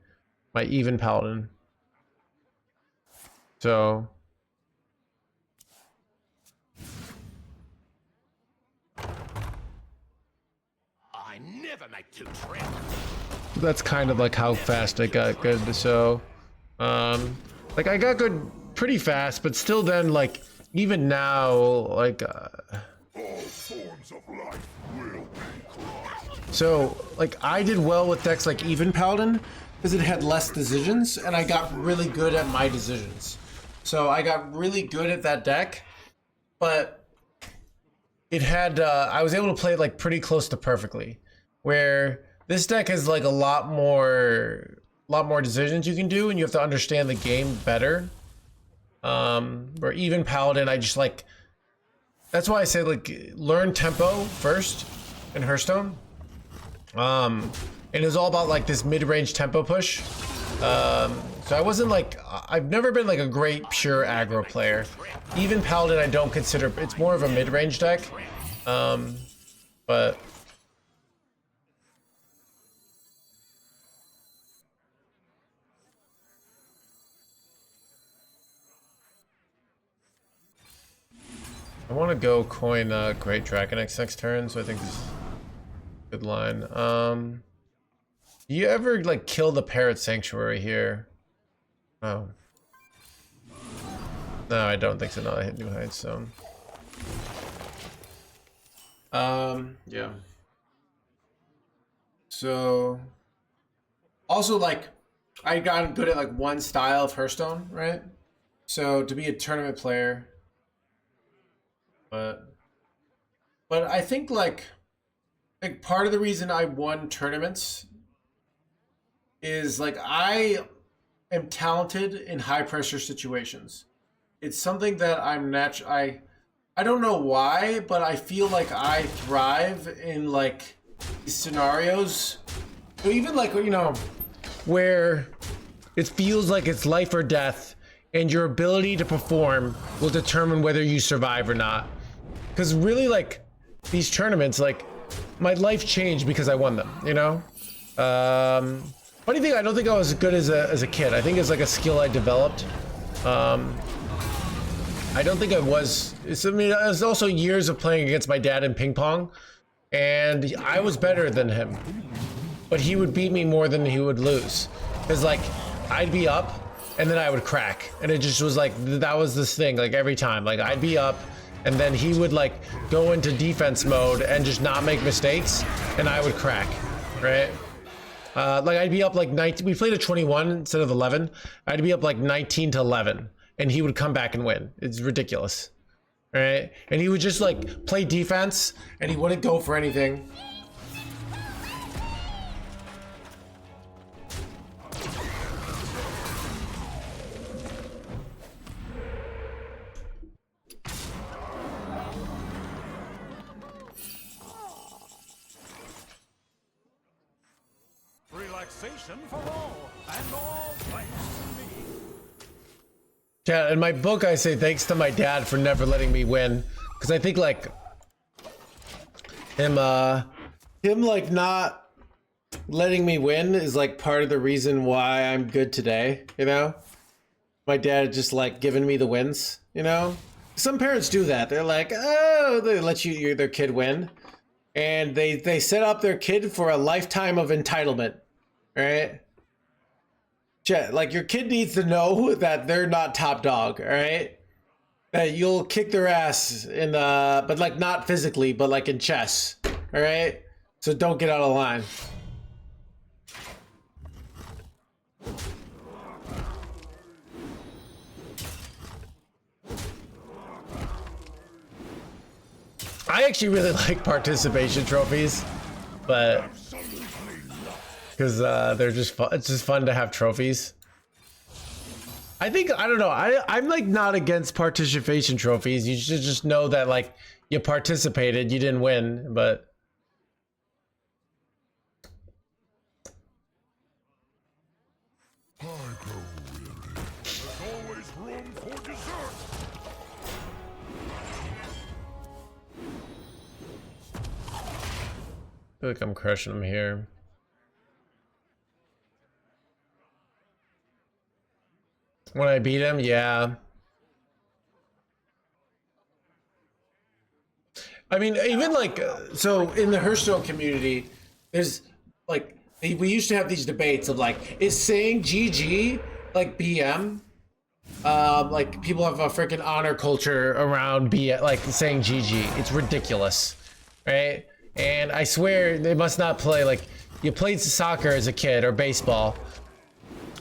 My even Paladin. So I never make two trips. that's kind of like how fast I got good. So like I got good pretty fast, but still then like even now like All forms of life will be crushed. so like I did well with decks like even Paladin because it had less decisions and I got really good at my decisions. So I got really good at that deck, but it had I was able to play it like pretty close to perfectly, where this deck has like a lot more decisions you can do and you have to understand the game better. Where even Paladin, I just like, that's why I say like learn tempo first in Hearthstone. And it was all about like this mid-range tempo push. So I wasn't like, I've never been like a great pure aggro player. Even Paladin I don't consider, it's more of a mid-range deck. But I want to go coin Great Dragon X next turn, so I think this is a good line. Do you ever like kill the Parrot Sanctuary here? Oh. No, I don't think so. No, I hit New Heights, so. Yeah. So, also like, I got good at like one style of Hearthstone, right? So to be a tournament player, but I think like part of the reason I won tournaments is like I am talented in high pressure situations. It's something that I'm I don't know why, but I feel like I thrive in like these scenarios. So even like, you know, where it feels like it's life or death and your ability to perform will determine whether you survive or not. Because really like these tournaments, like my life changed because I won them, you know? Funny thing, I don't think I was good as a kid. I think it's like a skill I developed. I don't think I was. I mean, it was also years of playing against my dad in ping pong, and I was better than him, but he would beat me more than he would lose. Cause like I'd be up, and then I would crack, and it just was like that was this thing. Like every time, like I'd be up, and then he would like go into defense mode and just not make mistakes, and I would crack, right? Like I'd be up like 19. We played at 21 instead of 11. I'd be up like 19 to 11, and he would come back and win. It's ridiculous, right? And he would just like play defense, and he wouldn't go for anything. Relaxation for all, and all thanks to me. Yeah, in my book I say thanks to my dad for never letting me win, because I think like him like not letting me win is like part of the reason why I'm good today, you know? My dad just like giving me the wins, you know? Some parents do that. They're like, oh, they let their kid win, and they set up their kid for a lifetime of entitlement, right? Like your kid needs to know that they're not top dog, all right? That you'll kick their ass in but like not physically, but like in chess, all right? So don't get out of line. I actually really like participation trophies, but because they're just fun. It's just fun to have trophies. I don't know. I'm like not against participation trophies. You should just know that like you participated, you didn't win, but I grow weary. There's always room for dessert. I feel like I'm crushing them here. When I beat him, yeah. I mean, even like, so in the Hearthstone community, there's like, we used to have these debates of like, is saying GG like BM? Like people have a freaking honor culture around like saying GG. It's ridiculous, right? And I swear they must not play, like, you played soccer as a kid or baseball,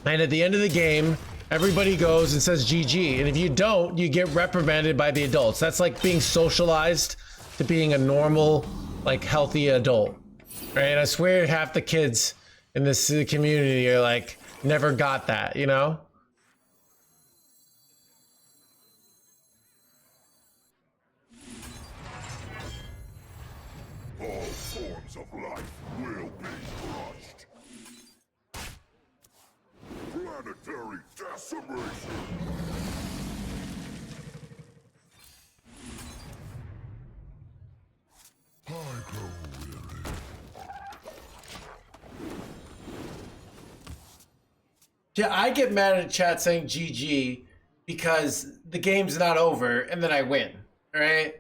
and at the end of the game, everybody goes and says GG, and if you don't, you get reprimanded by the adults. That's like being socialized to being a normal, like, healthy adult, right? And I swear half the kids in this community are like, never got that, you know? All forms of life will be crushed. Planetary decimation. I grow weary. Yeah, I get mad at chat saying GG because the game's not over and then I win, all right?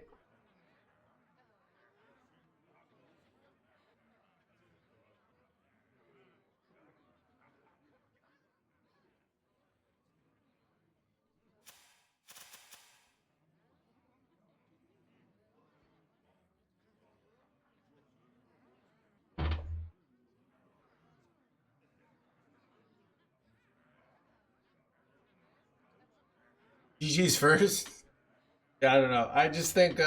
GG's first? Yeah, I don't know. I just think,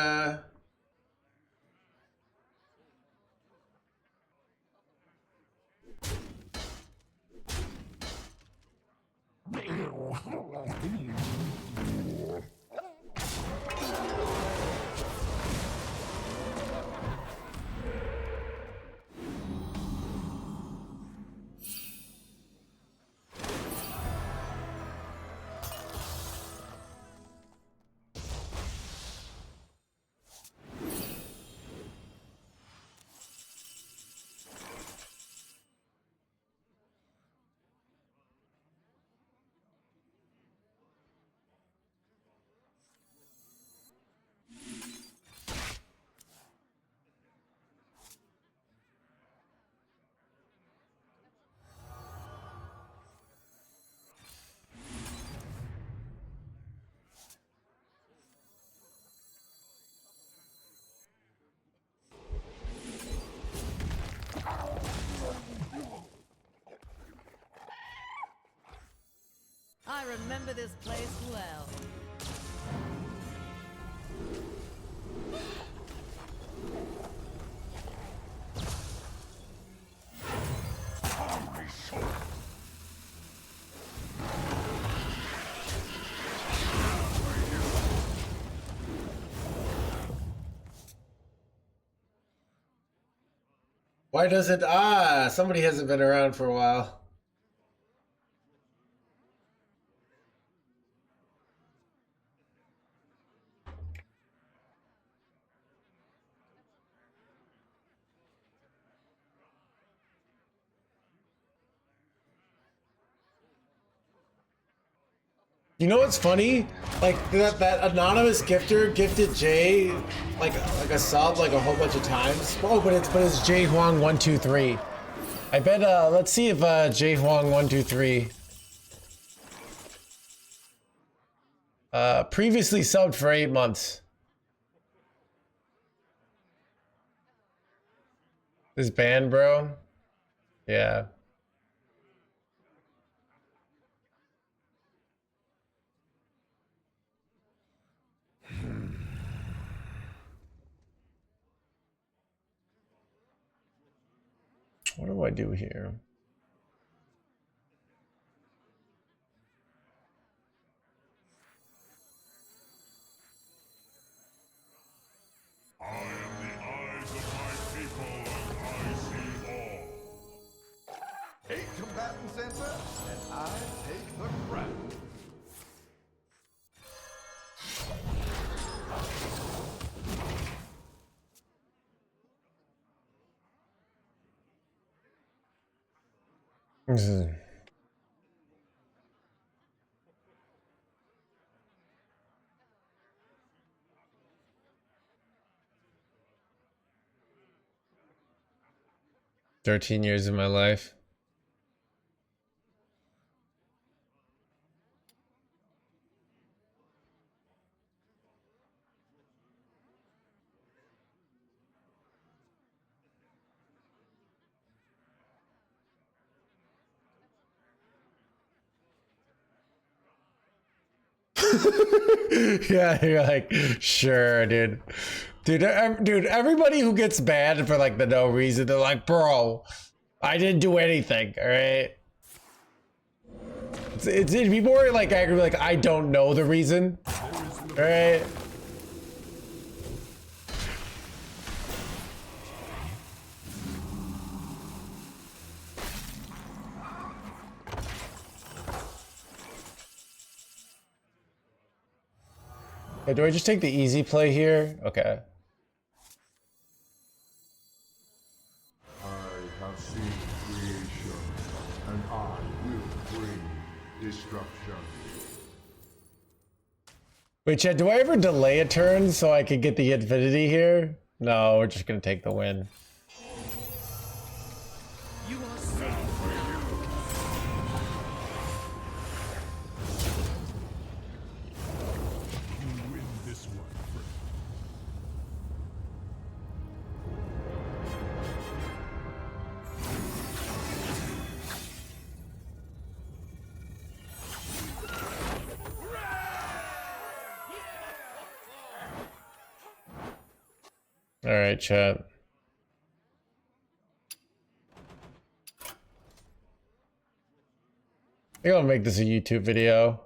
remember this place well. Why does it? Somebody hasn't been around for a while. You know what's funny? Like that anonymous gifter gifted Jay like a sub like a whole bunch of times. Oh, but it's Jay Huang 123. I bet let's see if Jay Huang 123 previously subbed for 8 months. This band, bro. Yeah. What do I do here? I am the eyes of my people, and I see all. 8 combatants enter, and I take the crown. This is 13 years of my life. Yeah, you're like, sure, dude. Dude, everybody who gets banned for like the no reason, they're like, bro, I didn't do anything, all right? It'd be more like angry, like I don't know the reason, all right? Hey, do I just take the easy play here? Okay. I have seen creation, and I will bring destruction. Wait, Chad, do I ever delay a turn so I could get the infinity here? No, we're just gonna take the win. You are safe. You win this one, friend. All right, chat. I think I'll make this a YouTube video.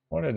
What did